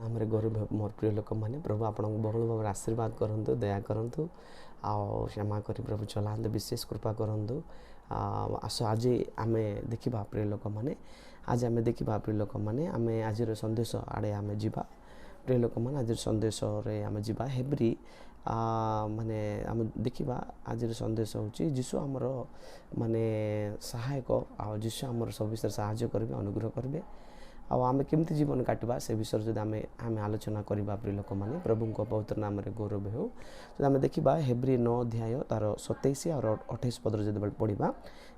आमरे गौरव मोर प्रिय लोक मैंने प्रभु आपण बहुल भाव आशीर्वाद करूँ दया करूँ क्षमा कर प्रभु चलाते विशेष कृपा करूँ आस आज आम देखा प्रिय लोक मैंने आज आम देखा प्रिय लोक मैंने आम आज संदेश आड़े आम जा प्रिय लोक मैंने आज संदेश आम जा हेब्री माने आम देखा आज संदेश हूँ जीशु आमर माने सहायक जीशु आमर सब विषय साहाय्य करेंगे अनुग्रह करेंगे आम केमती जीवन काटवा से विषय जो आम आलोचना करवा प्रिय लोक मैंने प्रभु पवित्र नाम गौरव हो जो आम देखा हेब्री 9 अध्याय तार 27 और 28 पदर जो पढ़ा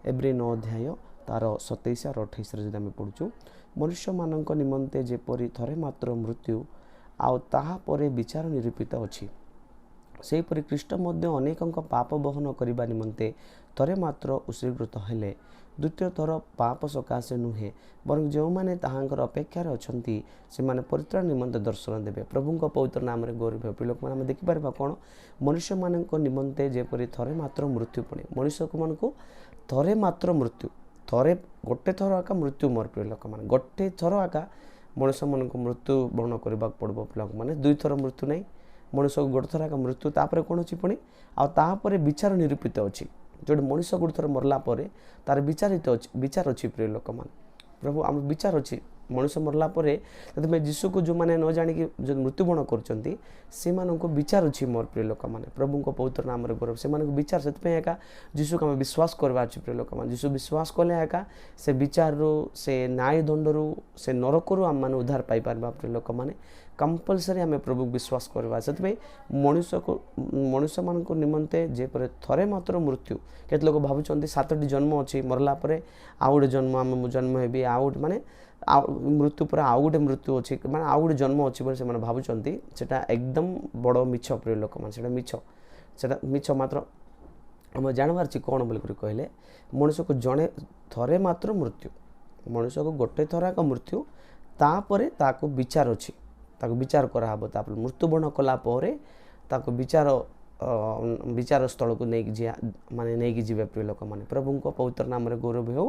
हेब्री 9 अध्याय तार 27 और 28 जो आम पढ़ुचु मनुष्य मान निमंते जेपरी थरे मात्र मृत्यु आउ विचार निरूपित अच्छी सेहीपरि ख्रीष्ट अनेकों पाप बहन करने निमंते थरे मात्र उत्सर्गित हेले द्वितीय थर पाप सकाशे नुहे बर जो मैंने ताहांकर अपेक्षार अच्छा से परित्राण निमंते दर्शन देवे प्रभु पवित्र नाम गौरव प्रिय लोक मैंने देखिपर कौन मनुष्य मान निमंते जेपरी थरे मात्र मृत्यु पड़े मनुष्य मान थरे मात्र मृत्यु थरे गोटे थर आका मृत्यु मोर प्रिय लोक मैंने गोटे थर आका मनुष्य मान मृत्यु बहन करने पड़ो लोक मैंने दुई थर मृत्यु नहीं मनुष्य को गोटे थर आका मृत्यु तापर कौन अच्छी पुणी आपर विचार निरूपित अच्छी जो मनुष्य गोटे थर मरला तार विचार अच्छी प्रिय लोक मान प्रभु आम विचार अच्छी मनुष्य मरला जीशु को जो मैंने न जाणी जो मृत्युबरण कर विचार अच्छी मोर प्रिय लोक मैंने प्रभु पवित्र नाम गौरव से विचार से एका जीशु को आम विश्वास करवा अच्छी प्रिय लोक मैंने जीशु विश्वास कले एका से विचार से न्याय दंड से नरक आम मैंने उद्धार पाई पार प्रिय लोक मैंने कंपलसरी आम प्रभु विश्वास करवा से मनुष्य मान निमंते जेपर थरे मात्र मृत्यु केत लोग भावुं 7टी जन्म अच्छी मरला आउ गोटे जन्म आम जन्म हेबी आउ माने मृत्यु पर आउ गोटे मृत्यु अच्छी माने आउ गोटे जन्म अच्छी से भावुं सेटा एकदम बड़ मिछ प्रिय लोक मैंने मिछ मात्र आम जानवर कौन बोलिक कहले मनुष्य को जड़े थरे मात्र मृत्यु मनुष्य को गोटे थर का मृत्यु तापरे ताको विचार अच्छी ताको विचार कराब तापर मृत्युबरण कला विचार स्थल को माने नहीं जीवे प्रिय लोक मैंने प्रभु पवित्र नाम गौरव हो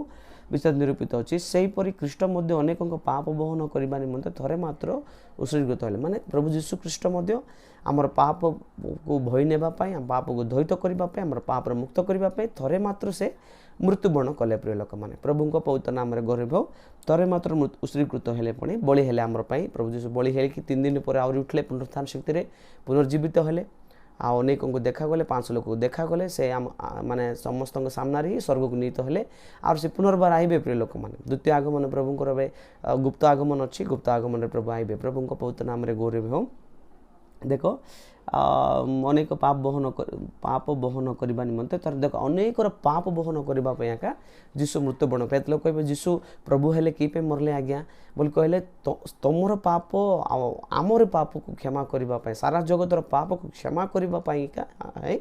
विचार निरूपित अच्छी सेहीपरि ख्रीष्ट अनेकों पाप बहन करने निमंते थरे मात्र उत्सर्गित हेले माने प्रभु जीशु ख्रीष्ट आमर पाप को भय नेबापाई पाप को द्वैत करने आमर पाप मुक्त करने थरे मात्र से मृत्युबरण कले प्रिय लोक मैंने प्रभु पवित्र नाम गौरव हो थरे मात्र उत्सर्गित हेले पुणी बलि हेले आमर प्रभु जीशु बलि हेले कि 3 दिन पर आहरी उठले पुनरुत्थान शक्ति पुनर्जीवित हेले अनेकों को देखा गले 500 लोक को देखा गले से माने समस्त सामने स्वर्ग को नीत हेले और से पुनर्बार आइबे प्रिय लोक मैंने द्वितीय आगमन प्रभुंर गुप्त आगमन अच्छी गुप्त आगमन प्रभु आइबे प्रभु पवित्र नाम गौरव हो देख अनेक पाप बहन करने निमंते तर देख अनेक पाप बहन करने का जीशु मृत्युबरण पे लोग कहे जीशु प्रभु हेले कि मरले आज्ञा बोली कहले तुमर पाप आमर पाप को क्षमा करने सारा जगतर पाप को क्षमा करने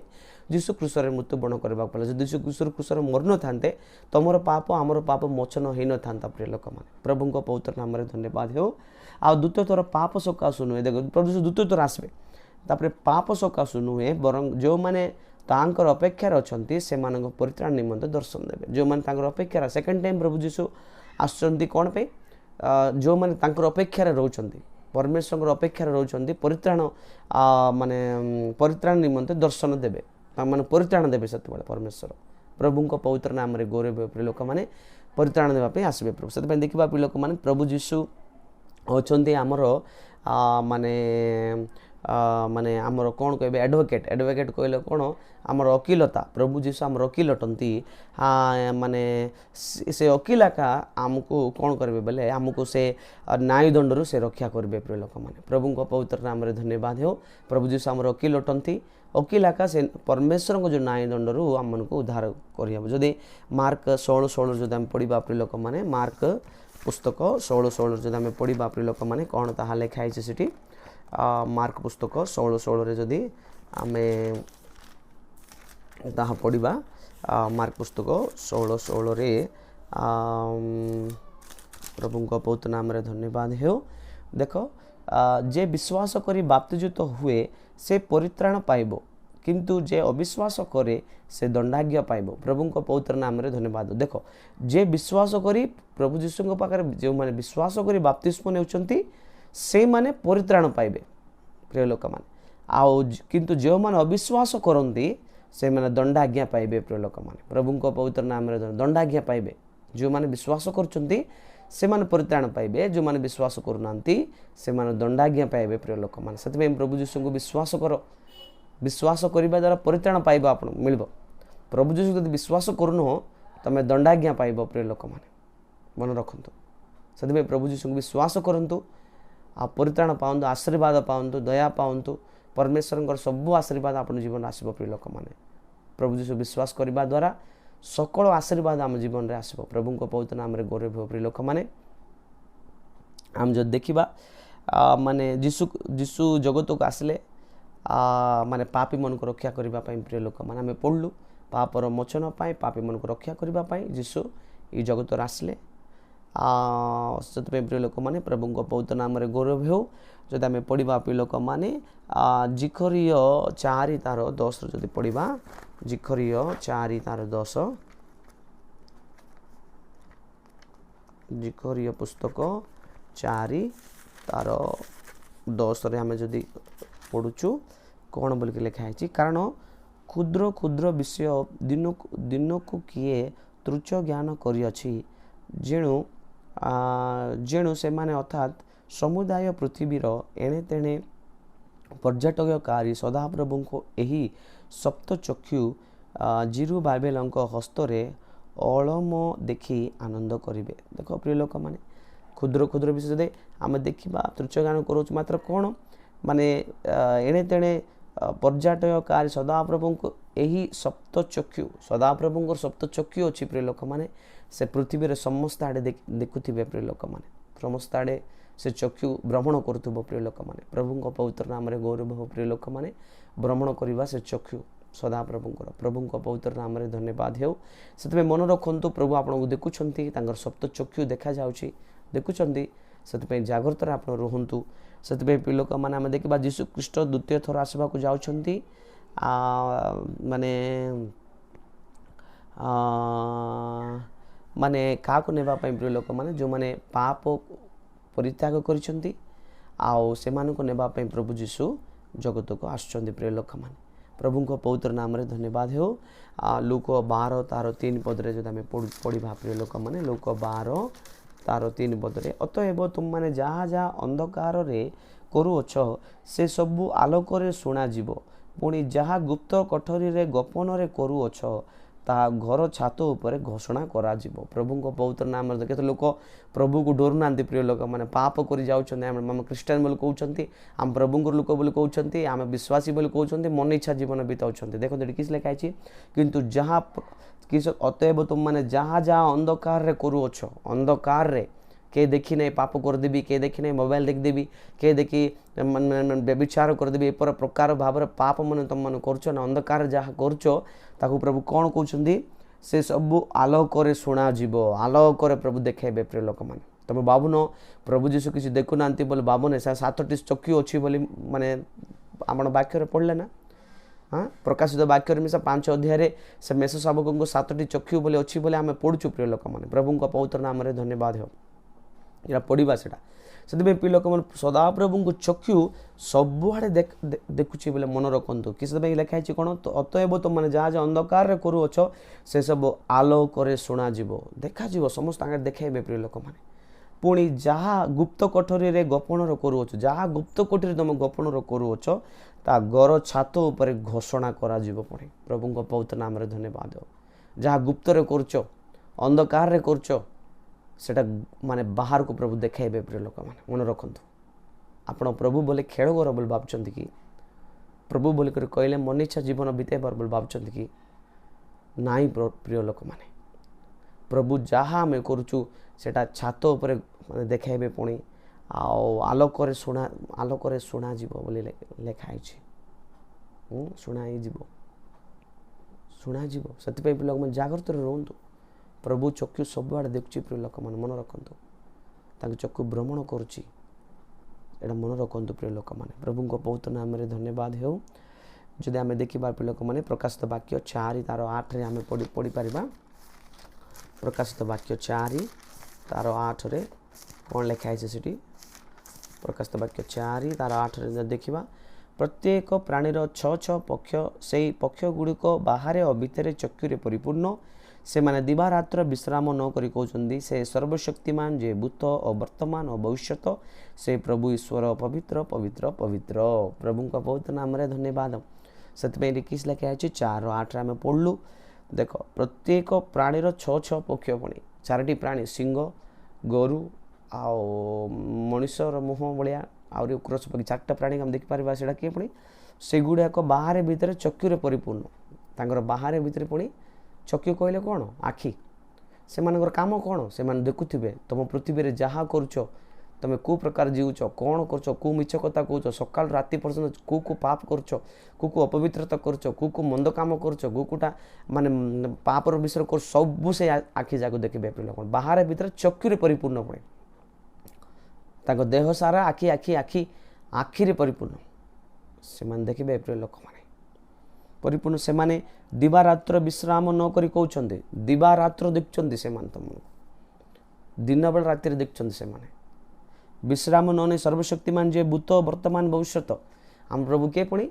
जीशु क्रूसर मृत्युबरण करने पड़ा जो जीशु क्रूसर मर न था तुमर पाप आमर पाप मोचन हो न था प्रिय लोक मैंने प्रभु पवित्र नाम धन्यवाद हो आ द्वितीय थर पाप सकाशु नुहे देख प्रभु जीशु द्वितीय थर आसबे तापरे पाप सकाशु नुहे बरं जो मैंने तांकर अपेक्षार अच्छा से परित्राण निमंते दर्शन देवे जो मैंने तांकर अपेक्षार सेकेंड टाइम प्रभु जीशु आसुचंती कौन पे जो मैंने तांकर अपेक्षार रोचंती परमेश्वर अपेक्षार रोचंती परित्राण माने परित्राण निमंते दर्शन देवे माने परित्राण देवे से परमेश्वर प्रभु पवित्र नाम गौरव प्रिय लोक मैंने परित्राण देवाई आसबे प्रभु से देखा प्रिय लोक मैंने प्रभु जीशु अच्छा आमर माने माने आमर कौन कहे एडवोकेट कहले कौन आमर वकीलता प्रभु जीशु आमर वकील अटंती माने से वकील का आमको कौन करेंगे बोले आमको से न्याय दंड से रक्षा करेंगे प्रिय लोक मैंने प्रभु पवित्र नाम धन्यवाद हो प्रभु जीशु आमर वकील अटंती वकील का से परमेश्वर को जो न्याय दंड आम को उद्धार करदी मार्क 16:16 जो आम पढ़ा प्रिय लोक मैंने मार्क पुस्तक 16:16 जो आम पढ़ा प्रिय लोक मैंने कौन ताहा लिखाई से मार्क पुस्तक 16:16 जदि आमे ताहा पढ़ा मार्क पुस्तक 16:16 प्रभु पवित्र नाम धन्यवाद हो देख जे विश्वास करी बाप्तिजुत हुए से परित्राण पाइब किंतु जे अविश्वास करे से दंडाज्ञा पाइब प्रभु पवित्र नाम धन्यवाद देख जे विश्वास करी प्रभु जीशु पाखे जो मैंने विश्वास करी बाप्तिस्म नेउचंती से माने परित्राण पाइबे प्रिय लोक माने किंतु जो माने अविश्वास करती से माने दंडाज्ञा पाइबे प्रिय लोक माने प्रभु को पवित्र नाम रे दंडाज्ञा पाइबे जो माने विश्वास करचंती से माने परित्राण पाइबे जो माने विश्वास करूनांती से माने दंडाज्ञा पाइबे प्रिय लोक माने सेते प्रभु यीशु को विश्वास करो विश्वास करबा द्वारा परित्राण पाइबो आपण मिलबो प्रभु यीशु जदि विश्वास करूनो तमे दंडाज्ञा पाइबो प्रिय लोक माने मन रखंतु सेते प्रभु यीशु को विश्वास करंतु आ परित्राण पाउंतु आशीर्वाद पाउंतु दया पाउंतु परमेश्वर सब आशीर्वाद आपण जीवन आसीबो प्रिय लोक माने प्रभु यीशु विश्वास करबा द्वारा सकल आशीर्वाद आम जीवन रे आसीबो प्रभु को पवित्र नाम रे गौरव हो प्रिय लोक माने हम जो देखिबा माने जीशु जगत को आसले माने पापी मन को रक्षा करबा पई प्रिय लोक माने हमें पढ़लु पापर मोचन पाई पापी मन को रक्षा करबा पई जीशु ई जगत रे आसले से प्रिय लोक मैंने प्रभु को पवित्र नाम रे गौरव हो जदि आम पढ़ा प्रिय लोक मैंने जिखरीय 4 तार 10 जदि पढ़ा जिखरीय 4 तार 10 जिखरीय पुस्तक 4 तार 10 रे आम जदि पढ़ुचु कौन बोल के लिखाई कारण क्षुद्र क्षुद्र विषय दिन को किए तुच्छ ज्ञान करियछि जेणु जेणु से माने अर्थात समुदाय पृथ्वीर एणे तेणे पर्यटककारी सदाप्रभु को यही सप्तचक्षु जिरु बाबेलंक हस्तरे अलम देखी आनंद करिवे देखो प्रिय लोक माने क्षुद्र क्षुद्र विषय दे आम देखा तुच्छ ज्ञान करोच मात्र कौन माने एणे तेणे पर्यटककारी सदाप्रभु को यही सप्तचक्षु सदाप्रभु सप्तचक्षु अच्छी प्रिय लोक माने से पृथ्वी रे समस्त आड़े देखुथिबे प्रिय लोक माने समस्त आड़े से चक्षु भ्रमण करुथबो प्रिय लोक माने प्रभु को पवित्र नाम रे गौरव हो प्रिय लोक माने भ्रमण करबा से चक्षु सदा प्रभु को पवित्र नाम रे धन्यवाद हो सेतबे मन रखंतु प्रभु आपन को देखुछंती तांगर सप्तचक्षु देखा जाउची देखुछंती सेतबे जागृत रे आपन रहंतु सेतबे प्रिय लोक माने हम देखबा यीशु ख्रीष्ट द्वितीय थर आसबा को जाउछंती माने माने का को नेबा पई प्रिय लोक माने जो माने पाप परित्याग करिसंती आउ से मान को नेबा पई प्रभु यीशु जगत को आछंती प्रिय लोक माने प्रभु को पवित्र नाम रे धन्यवाद हो लूक 12 तार 3 पद रे जदि हमें पढ़िबा प्रिय लोक माने लूक 12 तार 3 पद रे अतएव तुम माने जहा जहा अंधकार रे करूअछ से सबु आलोक रे सुना जीवो पुणी जहा गुप्त कठोरी रे गोपन रे करूअछ ता घर छात ऊपर घोषणा करा जीवो प्रभु को पवित्र नाम रे केते लोक प्रभु को डर नांती प्रिय लोक माने पाप करि जाउछन हम क्रिश्चियन बोल कहउछंती हम प्रभु को लोक बोल कहउछंती हम विश्वासी बोल कहउछंती मन इच्छा जीवन बिताउछंती देखो देडी किस लिखा अछि किंतु जहा किस अतएव तुम माने जहा जहा अंधकार रे करूअछ अंधकार रे के देखी नहीं पाप कर देबी के देखी नहीं मोबाइल देख देबी के देखी व्यभिचार कर देबी एपर प्रकार भाव पाप मन तुम मन करछ ना अंधकार जहा करछ ताकू प्रभु कौन कहउछंती से सब आलोक रे सुना जीवो आलोक रे प्रभु देखेबे प्रिय लोक माने तमे बाबुनो प्रभु यीशु किसी देखु नांती बोले बाबुने 7टी चक्षु अछि बोली माने आपण वाक्य रे पढ़ले ना हाँ प्रकाशित वाक्य रे मिसा 5 अध्याय रे से मेष शावक को 7टी चक्षु बोले अछि बोले हमें पढ़ुछु प्रिय लोक माने प्रभु को पवित्र नाम रे धन्यवाद हो या पढ़ा सेटा से प्रिय लोक मैंने सदा प्रभु को चक्षु सबुआड़े देखुची बोले मन रखु किस लिखाई कौन तो अतएव तुम मैंने जहाँ जहाँ अंधकार रे करूअछ से सब आलोक रे सुना जीवो देखा जीवो समस्त आगे देखेबे प्रिय लोक मैंने पुणी जहाँ गुप्त कोठरी रे गोपन रो करूअछ जहाँ गुप्त कोठरी तुम गोपन रो करूअछ ता घर छात ऊपर घोषणा करा जीवो पुणी प्रभु को पवित्र नाम रे धन्यवाद हो जहाँ गुप्त रे करछ अंधकार रे करछ सेटा माने बाहर को प्रभु देखेबे प्रिय लोक माने मन रखंतु आपण प्रभु बोले खेल घर बोल भाबचंती कि प्रभु बोल कर कहले मन इच्छा जीवन बितेबार बोल भाबचंती कि नाई प्रिय लोक माने प्रभु जहा में करूचु सेटा छात ऊपर माने देखेबे पुणी आलोक रे सुना जीवो बोली लिखाई छी सुना जीवो सति पे लोक मन जागृत रहंतु प्रभु चक्षु सब आड़े देखुची प्रिय लोक मन मन रखंतु ताके चक्षु भ्रमण करुची एटा मन रखंतु प्रिय लोक माने प्रभु को पवित्र नाम रे धन्यवाद हो जदि आमे देखिबा प्रिय लोक माने प्रकाशित वाक्य 4 तार 8 रे आमे पढ़ी परिबा प्रकाशित वाक्य 4 तार 8 रे कोन लिखा है सेठी प्रकाशित वाक्य 4 तार 8 रे देखिबा प्रत्येक प्राणीर 6 पक्ष से पक्ष गुड़िक बाहर और भितर चक्षुरे परिपूर्ण से माने दिवारात्र विश्राम न करी कहउछन्दी से सर्वशक्तिमान जे भूत और वर्तमान और भविष्यत से प्रभु ईश्वर पवित्र पवित्र पवित्र प्रभु का बहुत नाम रे धन्यवाद से किस लेखे आछि 4:8 आम पढ़लु देख प्रत्येक प्राणीर 6 पक्ष पुणी 4टी प्राणी सिंह गोरु आओ मनुष्यर मुह भाया आउरी क्रोश पक्षी 4टा प्राणी हम देखिपार से किए पुणी से गुड़ाक बाहर भितर चक्षुरे परिपूर्ण तांकर बाहर भितर पुणी चक्षु कहले कौन आखि से काम कौन से देखुवे तुम पृथ्वी में जहाँ करुच तुम कौ प्रकार जीवच कौन कर कौ मिछ कथा कौच सकाल राति पर्यंत कौ पाप करुच कौ अपवित्रता करुच कौ मंद काम करुच कौटा माने पापर विषय कर सब से आखि जाक देखिए लोक बाहर भीतर चक्षुरे परिपूर्ण पुणे ताको देह सारा आखि आखि आखि आखिरे परिपूर्ण से देखिए प्रिय लोक मैंने परिपूर्ण से माने दिवारात्र विश्राम न करी कहउछन्ते दिवारात्र देखुछन्ते से तुमको दिन बेला राति देखुछन्ते से माने विश्राम न सर्वशक्तिमान जे भूत वर्तमान भविष्यत हम प्रभु के पुणी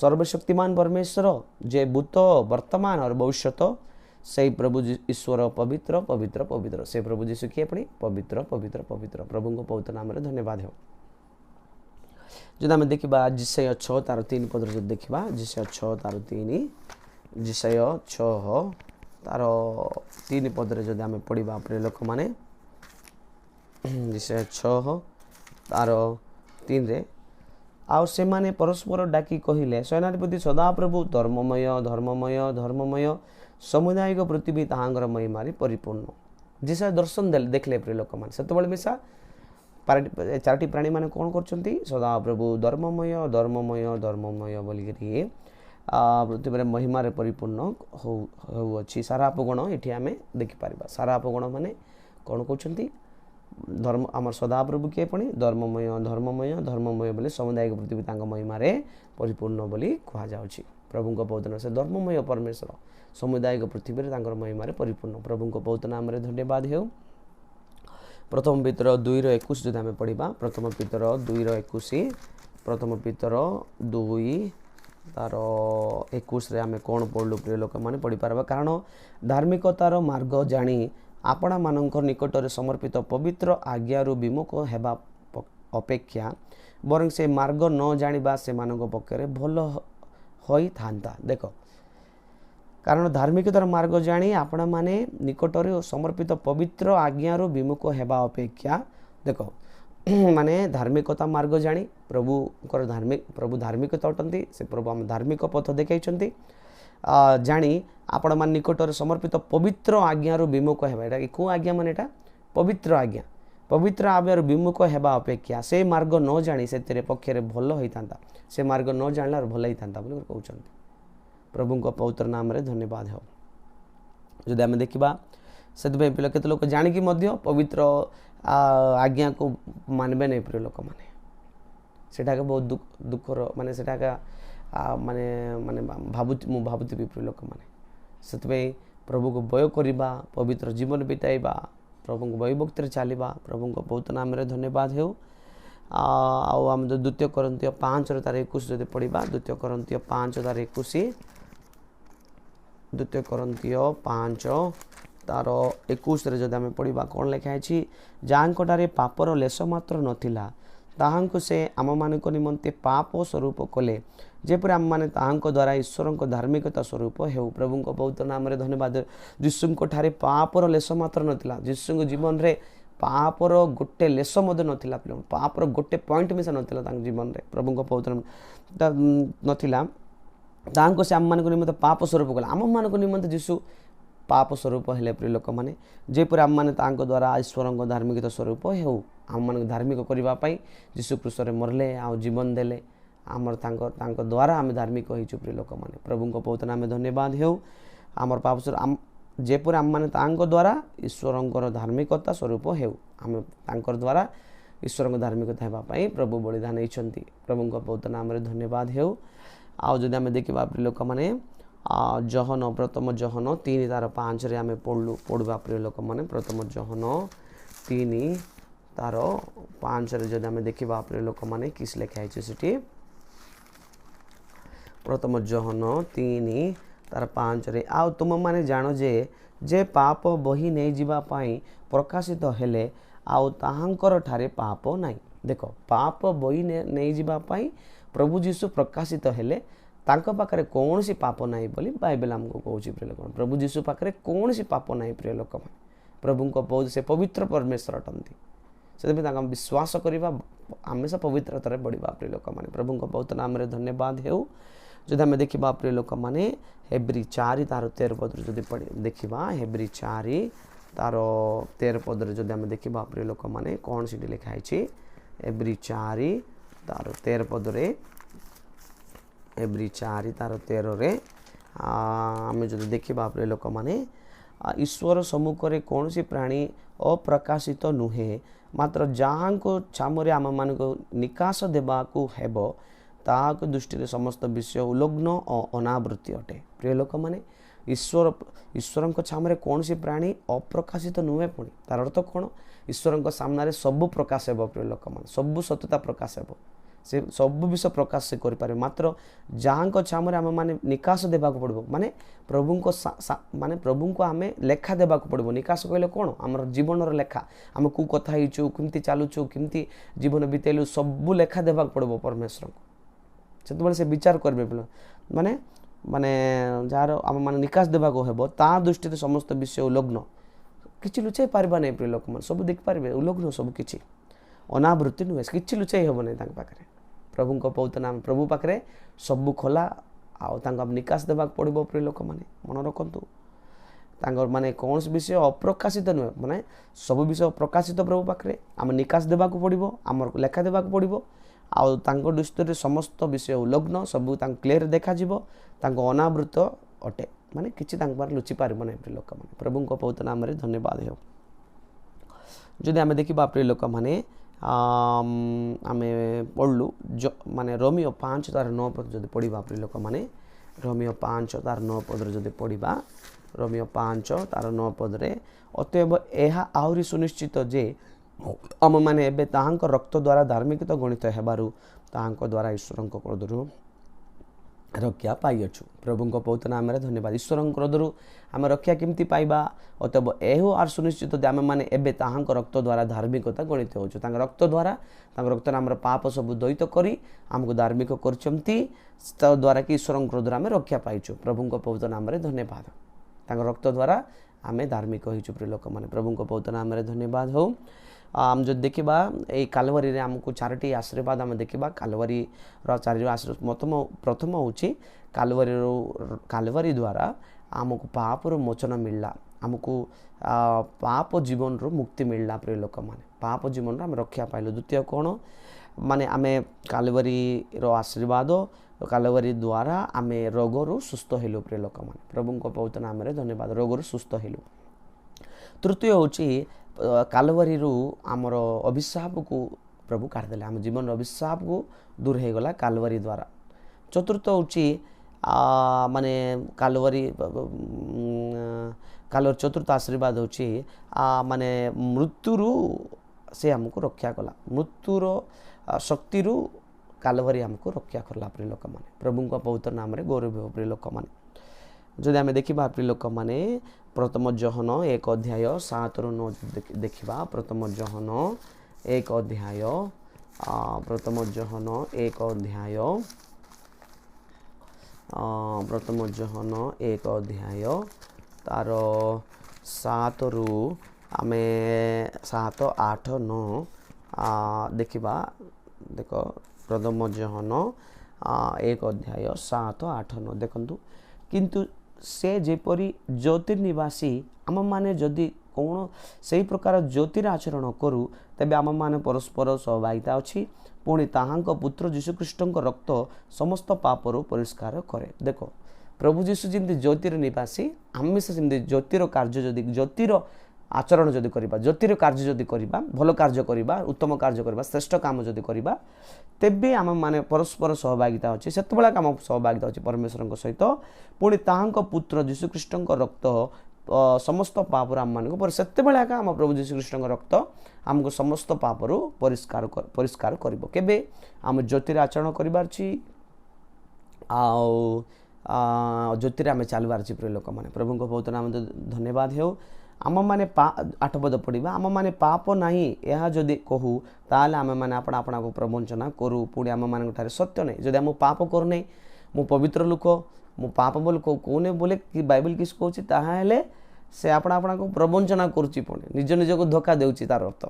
सर्वशक्तिमान परमेश्वर जे भूत वर्तमान और भविष्यत से प्रभु ईश्वर पवित्र पवित्र पवित्र से प्रभु जीशु किए पुणी पवित्र पवित्र पवित्र प्रभु को पवित्र नाम रे धन्यवाद हो जो आम देखा जिशय 6 तार 3 पद देखा जिशय 6 तार 3 जिशय 6 तार 3 पद जो आम पढ़ा प्रिय लोक मैंने जिशय 6 तार 3 रे आउ से माने परस्पर डाकी कहले सेनाधिपति सदाप्रभु धर्ममय धर्ममय धर्ममय समुदायिक पृथ्वी ताहांगर महिमारी परिपूर्ण जिशय दर्शन देखले प्रिय लोक मैंने से मिशा 4टी प्राणी माने कौन करछन्ती सदा प्रभु धर्ममय धर्ममय धर्ममय बोलिकी पृथ्वी में महिमार परिपूर्ण हो अच्छी सारापगुण ये आम देखिपर सारापगुण माने कौन कहते धर्म आम सदाप्रभु किए पुणी धर्ममय धर्ममय धर्ममय बोले समुदायिक पृथ्वी तांग महिमार परिपूर्ण बोली कहुच्छी प्रभु को बहुत से धर्ममय परमेश्वर समुदायिक पृथ्वी तांकर महिमार परिपूर्ण प्रभु को बहुत नाम धन्यवाद हो प्रथम पितर 2:21 जो आम पढ़ा प्रथम पितर 2:21 प्रथम पितर 2 तार 21 रे आम कौन पढ़लु प्रिय लोक मैंने पढ़ी पार्बा कारण धार्मिकतार मार्ग जानी आपण मानक निकट में समर्पित पवित्र आज्ञारू विमुख हेबा अपेक्षा बरं से मार्ग न जानिबा से मानक पक्षरे भल होई थांता देख कारण धार्मिकतार मार्ग जानी आपण माने निकट में समर्पित पवित्र आज्ञारू विमुख हेबा अपेक्षा देख माने धार्मिकता मार्ग जानी प्रभु धार्मिकता अटंती से प्रभु आम धार्मिक पथ देखते जानी आपण मान निकट में समर्पित पवित्र आज्ञारू विमुख हेबा एटा को आज्ञा माने एटा पवित्र आज्ञार विमुख हेबा अपेक्षा से मार्ग न जानी से पक्षरे भल होता से मार्ग न जान भल होता बोली कहते प्रभु को पवित्र नाम रे धन्यवाद हो जदि आम देखा से पिला केत लोक जाणिकी पवित्र आज्ञा को मानबे नहीं प्रिय लोक मैंने सेटा बहुत दुखर माने सेटा माने माने भावुथी प्रिय लोक मैंने से प्रभु को भय करवा पवित्र जीवन बिताइबा प्रभु को भयभक्ति चलवा प्रभु को बहुत नाम रे धन्यवाद हो आम जो 2 Corinthians 5 तार 21 जब पढ़ा 2 Corinthians 5 तार 21 2 Corinthians 5 तार 21 रे जब आम पढ़ा कौन लिखाई जाहाँकटारे पापर लेश मात्र नथिला ताहांको से आम मानक निमंते पाप स्वरूप कले जेपर आम माने ताहांको द्वारा ईश्वर को धार्मिकता स्वरूप हेउ प्रभु को बहुत नाम रे धन्यवाद यीशु ठारे पापर लेश मात्र नथिला यीशु जीवन रे पापर गोटे लेश मध्य नथिला पापर गोटे पॉइंट मिसा नथिला तांग जीवन रे प्रभु को बहुत नथिला ताहांको से आम मानक निमंते पाप स्वरूप कले आम मानक निमंते यीशु पाप स्वरूप हेले प्रिय लोक मैंने जेपर आम मैंने द्वारा ईश्वर को धार्मिकता स्वरूप हो आम मान धार्मिक करने यीशु क्रूस मरले आ जीवन देले आमर द्वारा आम धार्मिक हो प्रिय लोक मैंने प्रभु को बहुत नाम धन्यवाद हो आमर पाप जेपर आम मैंने द्वारा ईश्वर धार्मिकता स्वरूप हो आम द्वारा ईश्वर को धार्मिकता होगापाई प्रभु बलिदान होती प्रभु को बहुत नाम धन्यवाद हो आदि आम देखा प्रिय लोक मैंने जहन प्रथम जहन 3 तार 5 रे आम पढ़ा प्रिय लोक मैंने प्रथम जहन 3 तार 5 रे जदि आम देखा प्रिय लोक मैंने किस लिखाई से प्रथम जोहन 3 तार 5 रे आ तुम माने जान जे पाप बही नहीं जीवा पाई प्रकाशित हेले आउ ताहांकर ठारे पाप नहीं। देख पाप बही नहीं जीवा पाई प्रभु जीशु प्रकाशित हेले तांको पाखरे कौन सी पाप नहीं बोली बाइबल हमको कहूँ प्रिय लोक प्रभु जीशु पाखरे कौन सी पाप नहीं प्रिय लोक मैंने प्रभु को बहुत से पवित्र परमेश्वर अटंती से विश्वास करवा हमेशा पवित्रतार बढ़ा प्रिय लोक मैंने प्रभु को बहुत नाम धन्यवाद हो। जब आम देखा प्रिय लोक मैंने हेब्री 4 तार 13 पद जो देखा हेब्री 4 तार 13 पद जब आम देखा प्रिय लोक मैंने कौन सी लिखाई हेब्री 4 तार 13 पद हेब्री 4 तार 13 रे आम जो देखा प्रिय लोक मैंने ईश्वर सम्मुख में कौन सी प्राणी अप्रकाशित नुहे मात्र जहाँ को छामरे आम मान निकास देवाकू हेब ताक दृष्टि समस्त विषय उलग्न और अनावृत्ति अटे। प्रिय लोक मैंने ईश्वर छामरे कौन सी प्राणी अप्रकाशित नुहे पुणी तार अर्थ कौन ईश्वर सामने सबू प्रकाश हे प्रिय लोक मैंने सबू सत्यता प्रकाश हे से सब विषय प्रकाश से करें मात्र जहाँ छामरे आम मैंने निकास देवाक पड़ो माने प्रभु को माने प्रभु को आम लेखा देवाक पड़ो निकास कहले कौन आम जीवन लेखा आम कौ कथा कमी चलुचु कमी जीवन बीतेलु सबू लेखा देवाक पड़ो परमेश्वर को से विचार करेंगे पे माने माने जार आम मैंने निकास देवाक हेब ता दृष्टि समस्त विषय उलग्न कि लुचाई पार्बा नहीं प्रिय लोक मैंने सब देखिपारे उलग्न सब किसी अनावृत्ति नुहे कि लुचाई हेब नहीं पाखे प्रभु को बहुत नाम प्रभु पाखे सबू खोला आउ निकास देवाक पड़ो प्रिय लोक मैंने मन रखु माने कौन विषय अप्रकाशित नुहे माने सब विषय प्रकाशित प्रभु पाखे आम निकास देवाक पड़ो आम लेखा देवाक पड़ो आउ दृष्टि समस्त विषय उलग्न सबू क्लीयर देखा अनावृत अटे माने किसी लुचि पार नहीं प्रिय लोक मैंने प्रभु को बहुत नाम धन्यवाद हो। जदि आम देखा प्रिय लोक मैंने आम पढ़लु जो माने रोमियो 5 तार 9 पद जब पढ़ा प्रिय लोक मैंने रोमियो 5 तार 9 पद जब पढ़ा रोमियो 5 तार 9 पद अतएव यह आहरी सुनिश्चित जे आम मैंने एबे ताहांक रक्त द्वारा धार्मिकता गणित हेबारु ताहांक द्वारा ईश्वर क्रोधरु रक्षा पाइछु। प्रभु को बहुत नाम धन्यवाद। ईश्वर क्रोधरु आम रक्षा केमती पाइबा अतएव एहो आर सुनिश्चित आम मैंने एबे ताहांक रक्त द्वारा धार्मिकता गणित होछु रक्त द्वारा रक्त आम पाप सब द्वैत करी आमको धार्मिक कर द्वारा कि ईश्वर क्रोधर आम रक्षा पाइछु। प्रभु को बहुत नाम धन्यवाद रक्त द्वारा आम धार्मिक होइछु प्रिय लोक मैंने प्रभु को बहुत नाम धन्यवाद हो। आम जो देखा ये कालवरी आमको 4टी आशीर्वाद आम देखा कालवरी चार आशीर्वाद प्रथम हूँ कालवरी द्वारा आमको पाप मोचन मिलला आमको पाप जीवन रू मुक्ति मिलला प्रिय लोक मैंने पाप जीवन आम रक्षा पाइलु। द्वितीय कौन माने आम कालवरी आशीर्वाद कालवरी द्वारा आम रोगरू सुस्थ हेलु प्रिय लोक मैंने प्रभु को बहुत नाम धन्यवाद रोगरू सुस्थ हेलु। तृतीय हूँ कालवरी आमर अभिशाप को प्रभु काटिदेले आम जीवन अभिशाप को दूर हो गला कालवरी द्वारा। चतुर्थ हूँ माने कालवरी चतुर्थ आशीर्वाद हूँ माने मृत्युरु से आमको रक्षा कला मृत्युर शक्ति कालवरी आमको रक्षा करला प्रिय लोक मैंने प्रभु को बहुत नाम गौरव हो प्रिय लोक मैंने। जदि आम देखा प्रिय लोक मैंने प्रथम जोहन 1 अध्याय 7 ରୁ 9 देखा प्रथम जोहन 1 अध्याय प्रथम जोहन 1 अध्याय प्रथम जोहन 1 अध्याय तार 7 ରୁ आम 7 8 9 देखा देख प्रथम जोहन 1 अध्याय 7 8 9 देखु किंतु से जेपरी ज्योतिर्निवासी आम माने जदि कौन से प्रकार ज्योतिर आचरण करूँ तेबे आम माने परस्पर सहभागिता अच्छी पुणी ताहांक पुत्र जीशुख्रीष्ट रक्त समस्त पापरू परिष्कार करे। देख प्रभु जीशु जमी ज्योतिर निवासी आम से ज्योतिर कार्य जदि ज्योतिर आचरण जदि करबा ज्योतिर कार्य जदि करबा भल कार्य करबा उत्तम कार्य करबा श्रेष्ठ काम जदि करबा तेबे आम माने परस्पर सहभागिता अच्छे से आम सहभागिता अच्छे परमेश्वर सहित पुणी ताहांक पुत्र जीशुख्रीष्ट रक्त समस्त पापर आम मान पर से आम प्रभु जीशु कृष्ण रक्त आमको समस्त पापर परिष्कार कर केबे आम ज्योतिर आचरण कर ज्योतिर आम चलबार प्रिय लोक मैंने प्रभु को बहुत नाम धन्यवाद हो आम मैंने 8 पद पढ़ा आम मैंने पाप ना यह जदि कहू ताल आम मैंने आपना को प्रवंचना करूँ पुणी आम मान सत्य नहीं जदि आम पाप करना मु पवित्र लोक मु पाप बोल कौने बोले कि बाइबल किस कहूँ ताहले से आपना को प्रवंचना करुच्ची पुणी निज निज को धोखा देउची तार अर्थ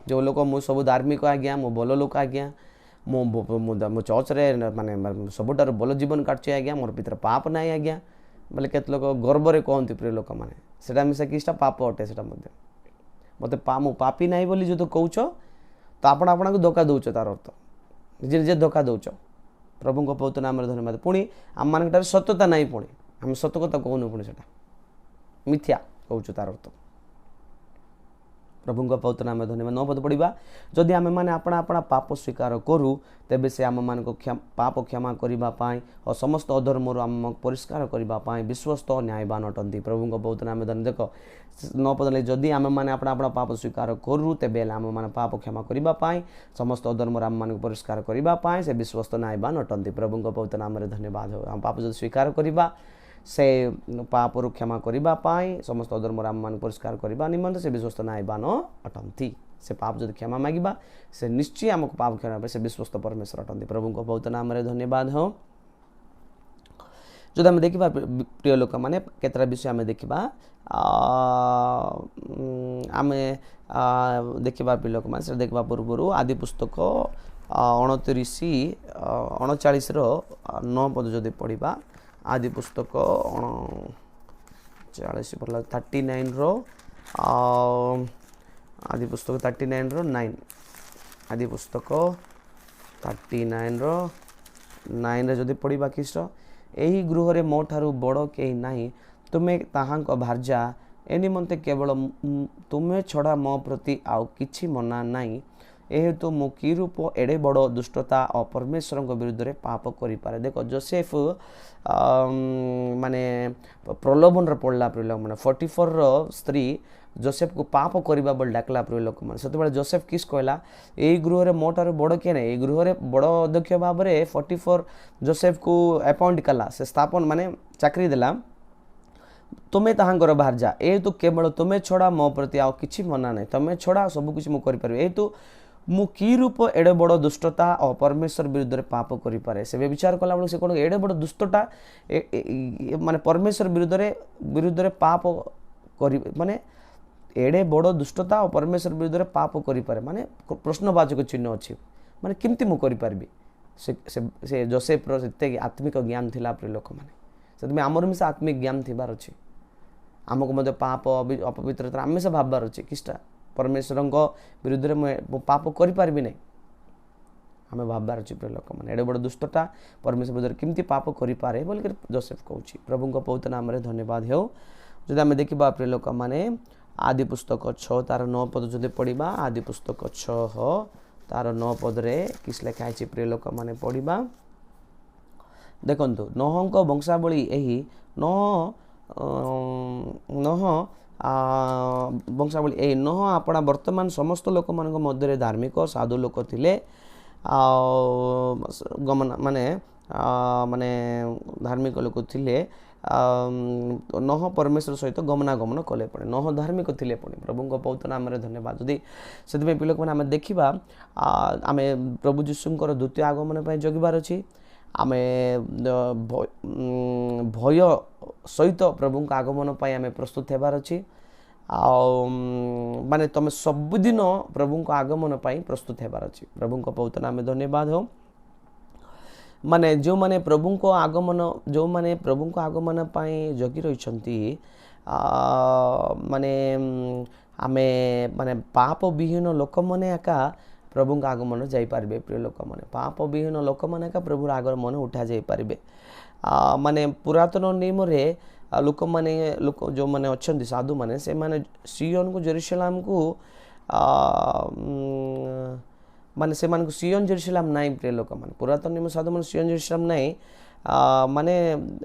जो लोक मु सब धार्मिक आज्ञा मु भल लोक आज्ञा मो चर्च रे माने सबुठार भल जीवन काटुची आज्ञा मोर भीतर पाप ना आज्ञा बोले केत लोक गर्व में कहते प्रिय लोक मैंने सेटा मिसा किसटा पाप अटे सेटा मत मु पापी ना बोली जो तो कौच तो आपना को धोखा दौच तार अर्थ निजे निजे धोखा दौच प्रभु को बहुत नाम धन्यवाद पुणी आम मान सत्यता ना पुणी आम सत्य कथा कहूनु पुणी से मिथ्या कहूँ तार अर्थ प्रभु को बहुत नाम धन्यवाद 9 पद पढ़ा जदि आम मैंने अपना अपना पाप स्वीकार करूँ तेबे से आम मान को पाप क्षमा करने और समस्त अधर्म आम परिष्कार करने विश्वस्त न्यायवान अटंती प्रभु को बहुत नाम धन्यवाद देख 9 पद जदि आम मैंने अपना अपना पाप स्वीकार करूँ तेबे आम मैंने पाप क्षमा करने समस्त अधर्म आम मान परिष्कार करने से विश्वस्त न्यायवान अटंती प्रभु को बहुत नाम धन्यवाद हो आम पाप जो स्वीकार करवा से पाप क्षमा करने समस्त अधर्म आम मान परिष्कार करने निमंत से विश्वस्त न्यायवान अटंती से पाप जो क्षमा मांगा से निश्चय आमको पाप क्षमा से विश्वस्त परमेश्वर अटंती प्रभु को बहुत नाम धन्यवाद हो जो आम देखा प्रिय लोक मैंने केतरा विषय आम देखा आम देखा प्रिय लोक मैंने देखा पूर्व आदि पुस्तक 39 9 पद जदि पढ़ा आदि पुस्तक 40 पढ़ला 39 आदि पुस्तक 39 9 आदि पुस्तक 39 9 जदि पढ़ा किस यही गृह रे मो ठारू बड़ कहीं नहीं तुम्हें ताहांक भार्जा ए निमंते केवल तुम्हें छड़ा मो प्रति आउ किछि मना नहीं एहेतु मु कि रूप एडे बड़ दुष्टता और परमेश्वर विरुद्ध रे पाप करि पारे देखो जोसेफ माने प्रलोभन पड़ला प्रिय लोक माने 44 स्त्री जोसेफ को पाप करबा बोल डाकला प्रिय लोक माने सेते बेले जोसेफ किस कहला एई गृह रे मोटार बड़ के नै एई गृह रे बड़ अध्यक्ष भाव रे 44 जोसेफ को अपॉइंट कला से स्थापन माने चाकरी देला तुम्हें ताहांकर बाहर जा ए तो केवल तुम्हें छड़ा मो प्रति आउ किछि मना नै तुम्हें छड़ा सब कुछ मु करि परबे ए तो मु कि रूप एडे बड़ दुष्टता और परमेश्वर विरुद्ध रे पाप करि पारे से विचार कला बेले से कोन एडे बड़ दुष्टता माने परमेश्वर विरुद्ध रे पाप करि माने एडे बड़ दुष्टता और परमेश्वर विरुद्ध रे पाप करि पारे माने प्रश्नवाचक चिन्ह अछि माने केमती मु करि पारबी से जोसेफ रो सेते आत्मिक ज्ञान थिला प्रिय लोक माने सेते में हमर मिसा आत्मिक ज्ञान थिबार अछि हमको मध्य पाप अपवित्रता आम से भाबार अच्छे किसटा परमेश्वर विरुद्ध में पाप करि नहीं आम भाबार अच्छे प्रिय लोक मैंने एडे बड़ दुष्टता परमेश्वर विरुद्ध केमती पाप करें बोल जोसेफ कहूँ प्रभु को बहुत नाम धन्यवाद हो जब आम देखा प्रिय लोक मैंने आदि पुस्तक 6 तार 9 पद जो पढ़ा आदि पुस्तक 6 तार 9 पदरे किस लिखाई प्रिय लोक मैंने पढ़ा देखु नोहंक वंशावली यही नोह वंशावली ए नोह आपणा वर्तमान समस्त लोक मान मध्य धार्मिक साधु लोक थिले गमन माने माने धार्मिक लोक थिले नोह परमेश्वर सहित गमनागमन कले पड़े नोह धार्मिक थिले पड़े प्रभु को बहुत नाम धन्यवाद जदि से पिलक मैंने आम देखा आम प्रभु जीशुंकर द्वितीय आगमन पर जगिबार अच्छी आम भय सहित प्रभु आगमन पर आम प्रस्तुत होबार अच्छी माने तुम सबुदिन प्रभु आगमन पर प्रस्तुत होबार अच्छी प्रभु को बहुत नाम धन्यवाद हो माने जो माने प्रभु को आगमन पाई जगी रही माने आमे माने पाप विहीन लोक मैंने एका प्रभु आगमन जापारे प्रिय लोक मैंने पाप विहीन लोक मैंने एका प्रभु आगमन उठा जापारे माने पुरातन नियम रे लोक मैंने लोक जो मैंने अच्छा साधु मैंने से माने सियन को जेरूसलम को माने से मान को सियन जेरूसलम नाई प्रिय लोक मैंने पुरातन नियम साधु मैंने सियन जेरूसलम नाई माने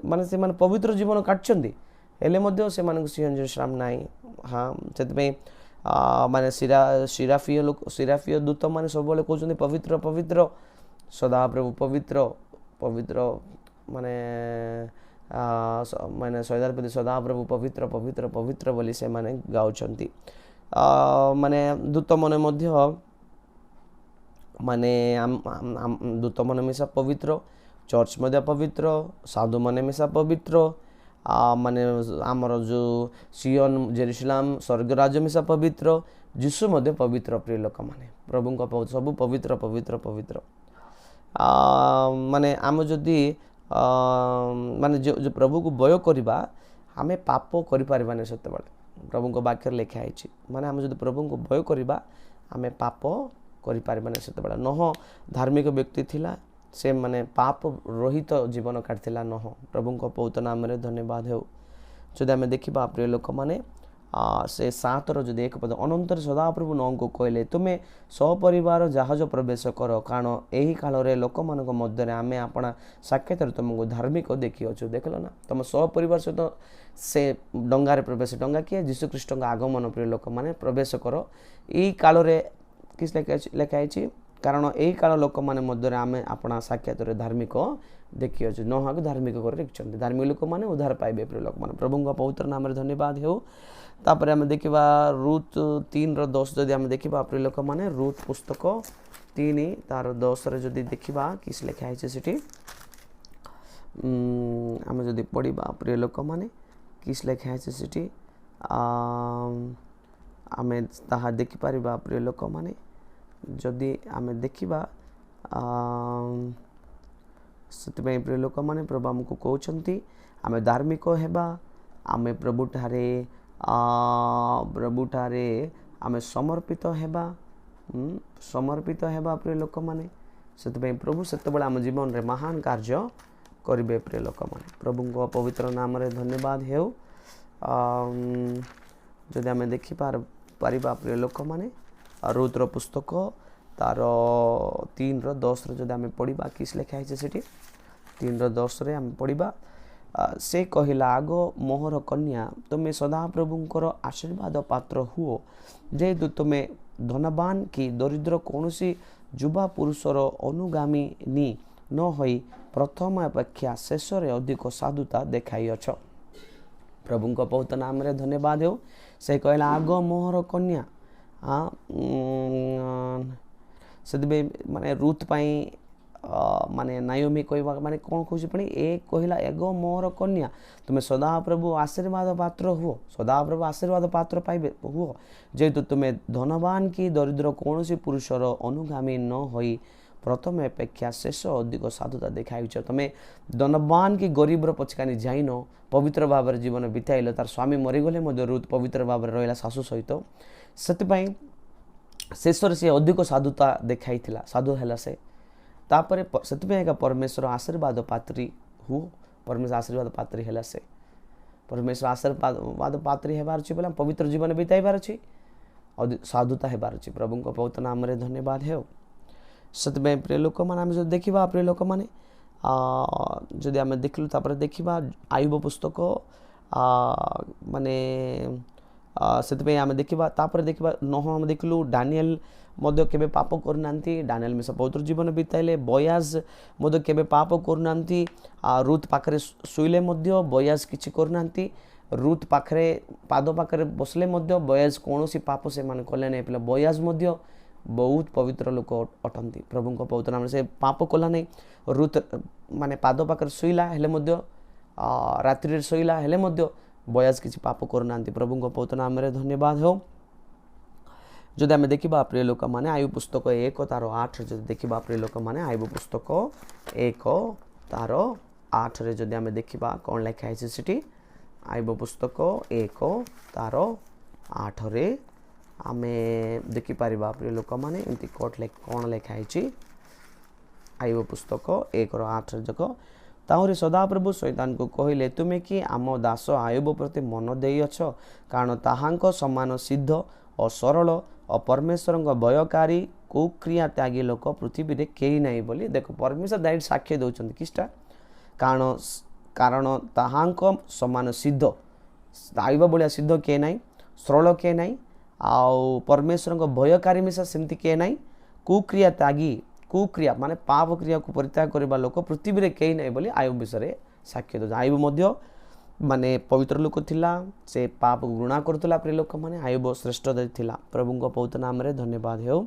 माने से माने पवित्र जीवन काटछंती हेले मध्य से मानक सिंह विश्राम नाही। हाँ से माने सिराफीय दूत मैंने सब कहते पवित्र पवित्र सदा प्रभु पवित्र पवित्र माने माने सदाप्रति सदा प्रभु पवित्र पवित्र पवित्र बोली से माने गाउछंती। माने दूत मन मध्य माने दूत मन मिशा पवित्र चर्च मध्य पवित्र साधु मन मिशा पवित्र माने आमर जो सियन जेरुसलेम स्वर्गराज मिशा पवित्र जीशु मध्य पवित्र प्रिय लोक माने प्रभु का सब पवित्र पवित्र पवित्र माने आम जदि माने जो प्रभु को भय करवा आमे पाप करि परिबाने सत्य बळे प्रभु को वाक्य लिखा है माने आम जदि प्रभु को भय करवा आमे पाप करि परिबाने सत्य बळे नह धार्मिक व्यक्ति थिला से माने पाप रहित जीवन काटथिला नह प्रभु को पवित्र नाम रे धन्यवाद हो। जदि आमे देखिबा प्रिय लोक माने से 7 रो जदि एक पद अनंतर सदाप्रभु नौ को कहले तुमे सपरिवार जहाज प्रवेश कर कारण एही काल रे लोक मानक मध्य रे आमे आपना साक्षात तुमको धार्मिक देखि अछु देखलो ना तुम सपरिवार सहित से डंगा रे प्रवेश डंगा किए यीशु ख्रीष्ट का आगमन प्रिय लोक माने प्रवेश कर एही काल रे किस लेखा है कारण एही काल लोक माने मध्य रे आमे आपना साक्षात रे धार्मिक देखि अछु नहा को धार्मिक कर रखछन धार्मिक लोक माने उद्धार पाइबे प्रिय लोक माने प्रभु का पवित्र नाम रे धन्यवाद हो। तापर आम देखा रूत 3:10 जदि आम देखा प्रिय लोक माने रूत पुस्तक 3 तार 10 रे जदि देखा किस लेखा है सेठी आम जदि पढ़ा प्रिय लोक माने किस लेखा है सेठी आम ताहा देखि परिबा प्रिय लोक माने जदि आम देखा से प्रिय लोक माने प्रभु आमको कहते आम धार्मिक हेबा आम प्रभु ठारे आमे समर्पित हेबा प्रिय लोक माने से प्रभु से आम जीवन रे महान कार्य करिवे प्रिय लोक माने प्रभु को पवित्र नाम रे धन्यवाद हो। जदि आमे देखि पारिबा प्रिय लोक माने रूतर पुस्तक तार 3:10 रे जदि आमे पढ़िबा किस लेखा है सेठी 3:10 रे आमे पढ़िबा से कहला आगो मोहर कन्या तुम्हें सदा प्रभुंकर आशीर्वाद पात्र हुओ जेहेतु तुम्हें धनवान कि दरिद्र कौनसी युवा पुरुषर अनुगामी न होई प्रथम अपेक्षा शेष रे अधिक साधुता देखाई अछ प्रभु को पवित्र नाम रे धन्यवाद हो। से कहला आगो मोहर कन्या से माने रूत पाई माने नायोमी कहवा माने कौन कहछि पणी ए कहला एगो मोर कन्या तुम्हें सदा प्रभु आशीर्वाद पात्र हुओ सदा प्रभु आशीर्वाद पात्र पाइबे हुओ जेहेतु तुम्हें धनवान कि दरिद्र कौनसी पुरुषर अनुगामी न होई प्रथम अपेक्षा शेष अधिक साधुता देखाइछ तुम्हें धनवान कि गरीबर पछकानी जाइन पवित्र भाव जीवन बिताइल तार स्वामी मरीगले मध्य रूत पवित्र भाव रहिला सासु सहित से शेष से अधिक साधुता देखाई साधु है से तापर से परमेश्वर आशीर्वाद पात्री हुओ परमेश्वर आशीर्वाद पात्री है से परमेश्वर आशीर्वाद पात्री हेबार अछि बोला पवित्र जीवन बिताइबार अछि साधुता हेबार अछि प्रभु को पवित्र नाम रे धन्यवाद है। से प्रिय लोक माने आम जब देखा प्रिय लोक माने जदि आम देखलु तापर देखा आयुब पुस्तक माने से आम देखा तापर देखा नह आम देखलु डानियल मध्य केबे पाप करनांती डानियल मिसा पवित्र जीवन बिताइले बयाज मध्य केबे पाप करनांती रूत पाखरे सुइले मध्य बयाज किछि करनांती रूत पाखरे पाद पाखरे बसले मध्य बयाज कोनोसी पाप से मान कले नै पिला बयाज मध्य बहुत पवित्र लोक अटंती प्रभु को पवित्र नाम से पाप कला नै रूत माने पाद पाखरे सुइला हेले मध्य रात्रि रे सुइला हेले मध्य बयाज किछि पाप करनांती प्रभु को पवित्र नाम रे धन्यवाद हो। जदि आम देखा प्रिय लोक माने आयु पुस्तक 1 तार 8 जदि देखा प्रिय लोक माने आयु पुस्तक 1 तार 8 रे जदि आम देखा कौन लेखा है सेठी आयु पुस्तक 1 तार 8 रे आमे देखि पारिबा प्रिय लोक माने एंती कौन लेखा है आयु पुस्तक 1 रो 8 जक ताहुरे सदाप्रभु शैतान को कहले तुमे कि आम दास आयुब प्रति मन देई अछ कारण ताहांको समान सिद्ध और सरल और परमेश्वर भयकारी कुक्रिया त्यागी लोक पृथ्वी रे केही नहीं बोली देखो परमेश्वर डायरेक्ट साक्ष्य दउछन किस्टा कारण ताहांको समान सिद्ध आयुब भाया सिद्ध किए ना सरल किए ना आउ परमेश्वर भयकारी मिशा सेमती किए ना कुक्रिया त्यागी कुक्रिया माने पाप क्रिया को परित्याग करने लोक पृथ्वी में कई ना बोली आयुब विषय साक्ष्य दे आयुब माने पवित्र लोक थिला से पाप घृणा करुला प्रिय लोक माने आयुब श्रेष्ठ थिला प्रभु पवित्र नाम रे धन्यवाद हो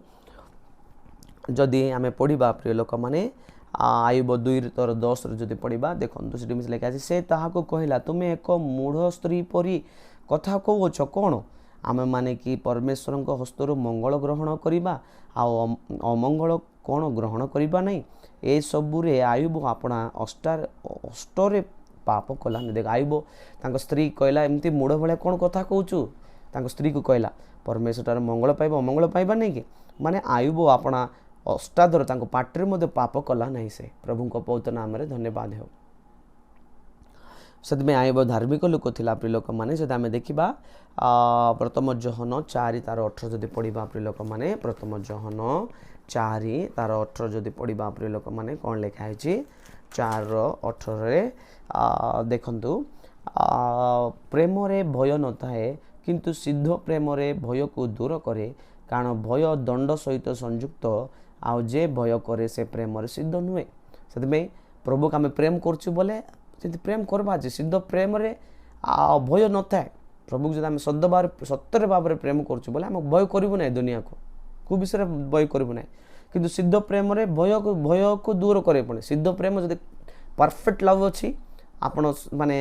जदि आम पढ़ा प्रिय लोक मैंने आयुब 2:10 जदि पढ़ा देखो से लिखा से ताहाको कहला तुमे एक मूढ़ स्त्री परी कथा कौच कौन आम माने कि परमेश्वर हस्तरु मंगल ग्रहण करवा अमंगल कौन ग्रहण करवा नहीं ए सबुरे आयुब अपना अष्टरे पाप कला देख आयुब तांको स्त्री कहला एमती मूढ़ भाया कौन कथा कहूचु तांको स्त्री को कहला परमेश्वर मंगल पाइबा अमंगल पाइबा नहीं कि माने आयुब अपना अष्टादर तांको पाटरे मध्य पाप कला नहीं से प्रभु पवित्र नाम रे धन्यवाद हो से आयुब धार्मिक लोक थिला प्रिय लोक माने से आम देखा प्रथम जोहन 4:18 जदि पढ़ा प्रिय लोक माने प्रथम जोहन 4:18 जदि पढ़ा प्रिय लोक माने कौन लिखाई 4:18 देखंतु प्रेम रे भय न थाए किंतु सिद्ध प्रेम रे भय को दूर करे कारण भय दंड सहित संयुक्त आउ जे भय करे से प्रेम रे सिद्ध नुहे से प्रभु को आम प्रेम करछु बोले प्रेम करवा सिद्ध प्रेम रे भय न थाए प्रभु जब आम सत्तर भाव में प्रेम करछु बोले आम भय करूँ ना दुनिया को विषय भय करूँ ना किंतु सिद्ध प्रेम रे भय को दूर करे पुणी सिद्ध प्रेम जब परफेक्ट लव अच्छी आपण माने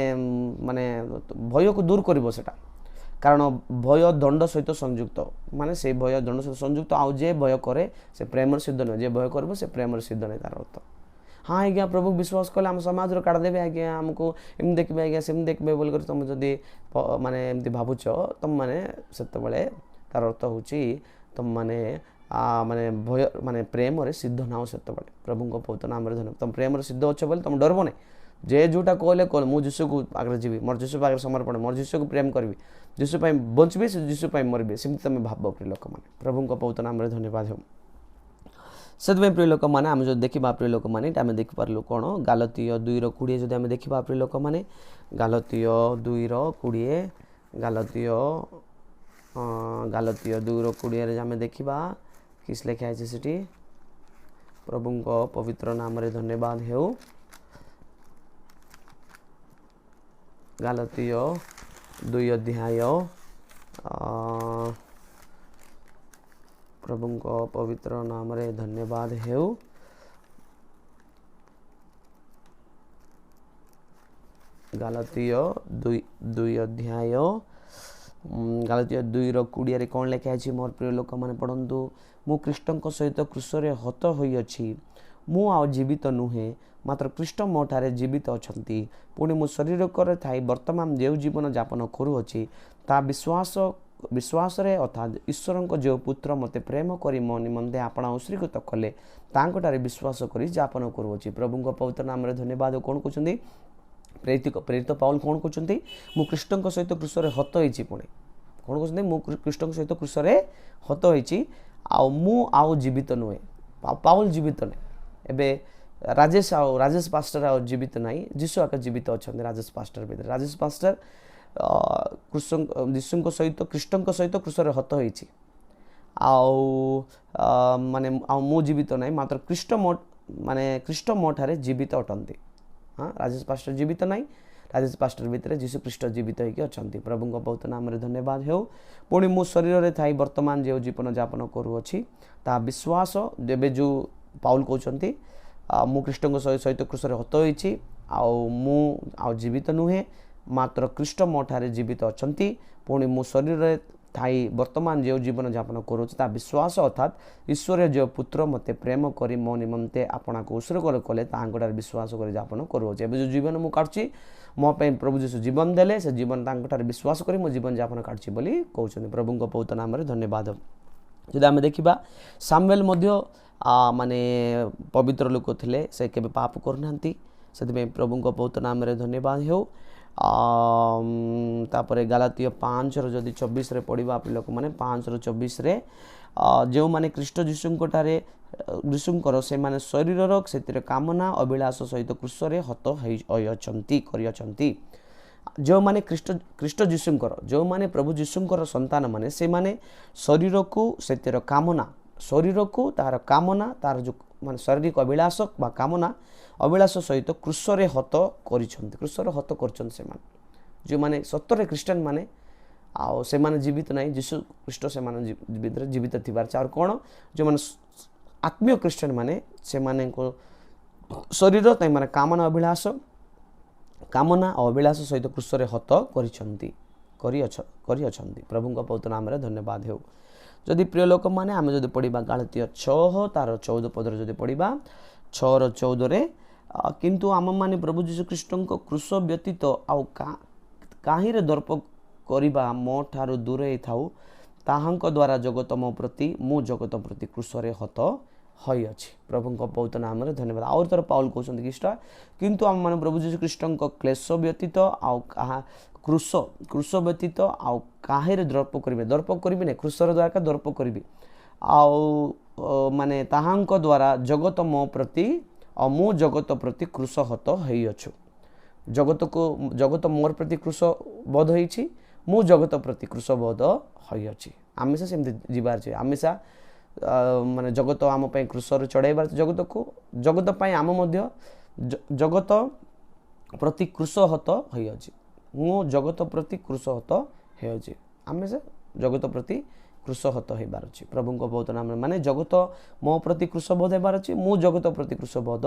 माने भय को दूर कर सेटा कारण भय दंड सहित संयुक्त माने से भय दंड सहित संयुक्त आउ जे भय करे से प्रेम सिद्ध नुहे जे भय कर से प्रेम सिद्ध नहीं तार अर्थ हाँ आज्ञा प्रभु विश्वास कले आम समाज काट देवे आज्ञा आमको एम देखिए आज्ञा सेम देखिए बोल कर तुम जदि माने एमती भावुच तुम माने सेतबेले तार अर्थ हूँ तुम माने माने भय माने प्रेम रे सिद्ध नाओ सेतबेले प्रभु पवित्र नाम रे धन्यवाद तुम प्रेम रे सिद्ध अच्छे बोले तुम डरब नहीं जे जोटा कहले कह मु जीशु को आगे जी मोर जीशु आगे समर्पण मोर जीशु को प्रेम करी जीशु बंचबी से जीशु मरबी सेमती तुम भाव प्रिय लोक मैंने प्रभु पवित्र नाम रे धन्यवाद हो से प्रिय लोक मैंने आम जो देखा प्रिय लोक मैंने आम देखिपारू कौन गालतीय 2:20 जब आम देखा प्रिय लोक मैंने गालतीय 2:20 गालतीय 2:20 आम देखा किस लिखा है सेठी प्रभु पवित्र नाम रे धन्यवाद हो गालतीय 2:20 प्रभु पवित्र नाम रे धन्यवाद हो गालतीय 2:20 गालतीय 2:20 कौन लिखा है मोर प्रिय लोक मैंने पढ़ंतु मु कृष्ण सहित क्रूसरे हत होइछि मु आ जीवित नुहे मात्र कृष्ण मो ठारे जीवित अछंती पुणी मो शरीर करे थाई वर्तमान जो जीवन यापन करूअछि ता विश्वास रे अर्थात ईश्वर जो पुत्र मते प्रेम करी मो निमंते आपण उत्सृकृत कले तांकटारे विश्वास करी यापन करूअछि प्रभु पवित्र नाम रे धन्यवाद कौन कहउछंती प्रेरित पाउल कौन कहउछंती मु कृष्ण सहित क्रूसरे हत होइछि पुणी कौन कहउछंती मु कृष्ण सहित क्रूसरे हत होइछि आ मु आउ जीवित नुहे पाउल जीवित नै एबे राजेश पास्टर आ जीवित नहीं जीशु आके जीवित अच्छा राजेश पास्टर भीतर राजेश पास्टर जीशु सहित कृष्ण सहित क्रूसरे हत होइछि माने मु जीवित नहीं मात्र कृष्ण मो ठारे जीवित अटंती हाँ राजेश पास्टर जीवित नहीं राजेश पास्टर भीतर जीशु ख्रीष्ट जीवित होइके अछंती प्रभु पवित्र नाम रे धन्यवाद हो पुणी मु शरीर रे थाई वर्तमान जो जीवन यापन करूअछि ता विश्वास देबे जो पाउल कहउछंती मु कृष्ण सहित क्रूसरे हत होइछि आउ जीवित नुहे मात्र कृष्ण मो ठारे जीवित अछंती पुणी मु शरीर रे थाई वर्तमान जो जीवन यापन करूछि ता विश्वास अर्थात ईश्वर जो पुत्र मते प्रेम करी मो निमंते आपना को उत्सर्ग कले तांकटार विश्वास करी यापन करूछि एबे जो जीवन मु काटछि मो पे प्रभु जीशु जीवन देले से जीवन तांकटार विश्वास करी मो जीवन यापन काटछि बोली कहउछन्ति प्रभु पवित्र नाम रे धन्यवाद जदि आम देखा सामुएल मध्य माने पवित्र लोक थिले से केबे पाप करना से प्रभु पवित्र नाम रे धन्यवाद हो तापरे गालातीय 5:24 पढ़ा लोक मैंने 5:24 जो मैंने कृष्ण जीशुंकर से माने शरीर से कामना अभिलाष सहित क्रूसरे हत होइछंती जो माने ख्रीष्ट जीशुंकर जो माने प्रभु जीशुंकर संतान माने से माने शरीर को सेतिर कामना शरीर को तार कामना तार जो माने शारीरिक अभिलाष बा कामना अभिलाष सहित क्रूसरे हत करिसंती क्रूसरे हत करछन से माने जो माने सत्तर क्रिश्चियन माने आउ से माने जीवित नहीं जीशु ख्रीष्ट से माने जीवित थिबार चार कोन जो माने आत्मीय क्रिश्चियन माने से माने को शरीर तै माने कामना अभिलाष सहित क्रूसरे हत करिसंती करी अछंती प्रभु को पवित्र नाम रे धन्यवाद हेउ। जदि प्रिय लोक माने आमे जदि पढ़िबा गालातिया 6 तार 14 पदर जदि पढ़िबा 6 र 14 रे किंतु आम माने प्रभु जीशु ख्रीष्ट को क्रूस व्यतीत आउ काहि रे दर्प करिबा मो ठारू दूर थाउ ताहांक द्वारा जगत मो प्रति मु जगत प्रति क्रूसरे हत हई अछि प्रभु को पवित्र नाम रे धन्यवाद। और तर पाउल कहउछन कि किंतु आम माने प्रभु जीशु ख्रीष्ट को क्लेश व्यतीत आउ क्रूस व्यतीत आउ काहे रे दर्प करिबे ने क्रूसर द्वारा का दर्प करिबे आउ माने ताहांक द्वारा जगत मो प्रति और मु जगत प्रति क्रूस हत हई अछु जगत मोर प्रति क्रूस बोध होईछि मु जगत प्रति क्रूस बोध हई अछि हमेशा सेमति जीवार छै हमेशा माने जगत आम पई क्रूसर चढ़ाइबार जगत पई आम मध्य जगत प्रति क्रूस हत हई अछि मु जगत प्रति क्रूस हत हे अछि हमेशा जगत प्रति क्रूस हत हेबार अछि प्रभु को बहुत नाम माने जगत मो प्रति क्रूस बोध हेबार अछि मु जगत प्रति क्रूस बोध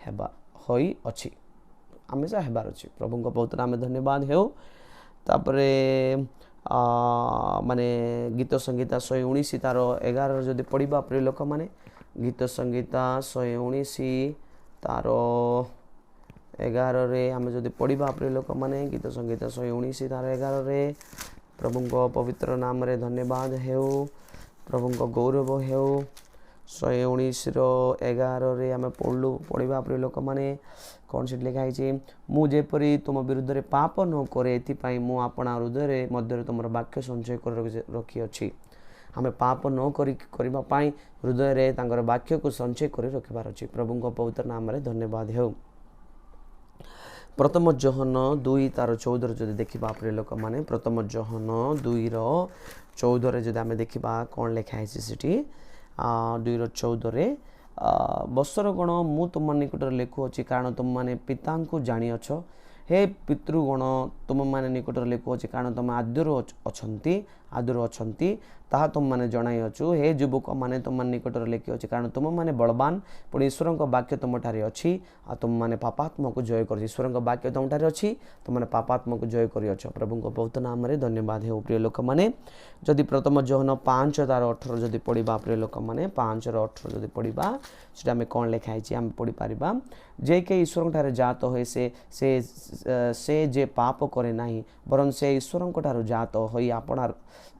हेबा होई अछि हमेशा हेबार अछि प्रभु को बहुत नाम धन्यवाद हेउ। तापरे माने गीत संगीता 119 तार 11 जदि पढ़िबा प्रिय लोक माने गीत संगीता 119 तार 11 रे आमे जदि पढ़िबा प्रिय लोक माने गीत संगीता 119 तार 11 रे प्रभु को पवित्र नाम रे धन्यवाद हेउ प्रभु को गौरव हेउ 119 रो 11 रे आमे पढ़िबा प्रिय लोक माने कौन से लिखा है मु जेपरी तुम विरुद्ध रे पाप न करे एथि मु आपणा हृदय रे मध्य तुम वाक्य संचय कर रखी अछि हमें पाप न करिबा पाई हृदय रे तांगर वाक्य को संचय कर रखिबार अछि प्रभु को पवित्र नाम रे धन्यवाद हेउ। प्रथम जोहन 2 तार 14 जदि देखिबा प्रिय लोक माने प्रथम जोहन 2 रो 14 रे जदि आमे देखिबा कोन लिखा है सेठी 2 रो 14 रे बसर गण मु तुम निकट लिखुअछि कारण तुम माने पिता को जानी अछ हे पितृगण तुम माने निकट लिखुअछि कारण तुम आदर अछंती ताहा तुम माने जणाई अछु हे युवक माने तुम निकट लिखि अछि कारण तुम माने बलवान पुणी ईश्वर को वाक्य तुम ठारे अछि आ तुम माने पापात्मा को जय कर ईश्वर को वाक्य तुम ठारे अछि तुम माने पापात्मा को जय करि अछ प्रभु को बहुत नाम रे धन्यवाद हे प्रिय लोक माने जदि प्रथम जोहन 5 तार 18 जदि पढ़िबा प्रिय लोक माने 5 रो 18 जदि पढ़िबा सेटा में कोन लिखा है हम पढ़ि पारिबा जे के ईश्वर ठारे जात होय से जे पाप करे नाही बरन से ईश्वर को ठारो जात होई आपणा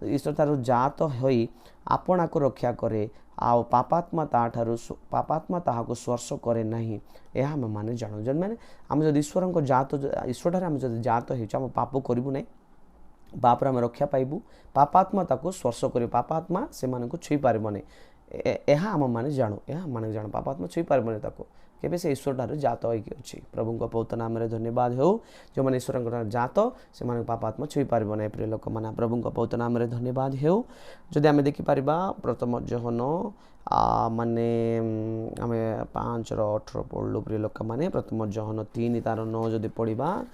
ईश्वर ठारो जात होई आपणा को रक्षा करे आ पापात्मा ताहा को स्पर्श करे नाही एहा हम माने जानो जन माने हम जदि ईश्वर को जात ईश्वर ठारे हम जदि जात होई हम पाप करिबु नै पाप रे हम रक्षा पाइबु पापात्मा ताको स्पर्श करे पापात्मा से माने को छुई पारिबो नै एहा हम माने जानो पापात्मा छुई पारिबो नै ताको केबे से ईश्वर ठारे जात होई कि अछि प्रभु को पवित्र नाम रे धन्यवाद हो जो माने ईश्वर को जात से माने पापात्मा छुई पारिबो नै प्रिय लोक माने प्रभु को पवित्र नाम रे धन्यवाद हो। जदि आमे देखि पारिबा प्रथम जोहन माने आमे 5 रो 18 पढ़लु प्रिय लोक माने प्रथम जोहन 3 तार 9 जदि पढ़िबा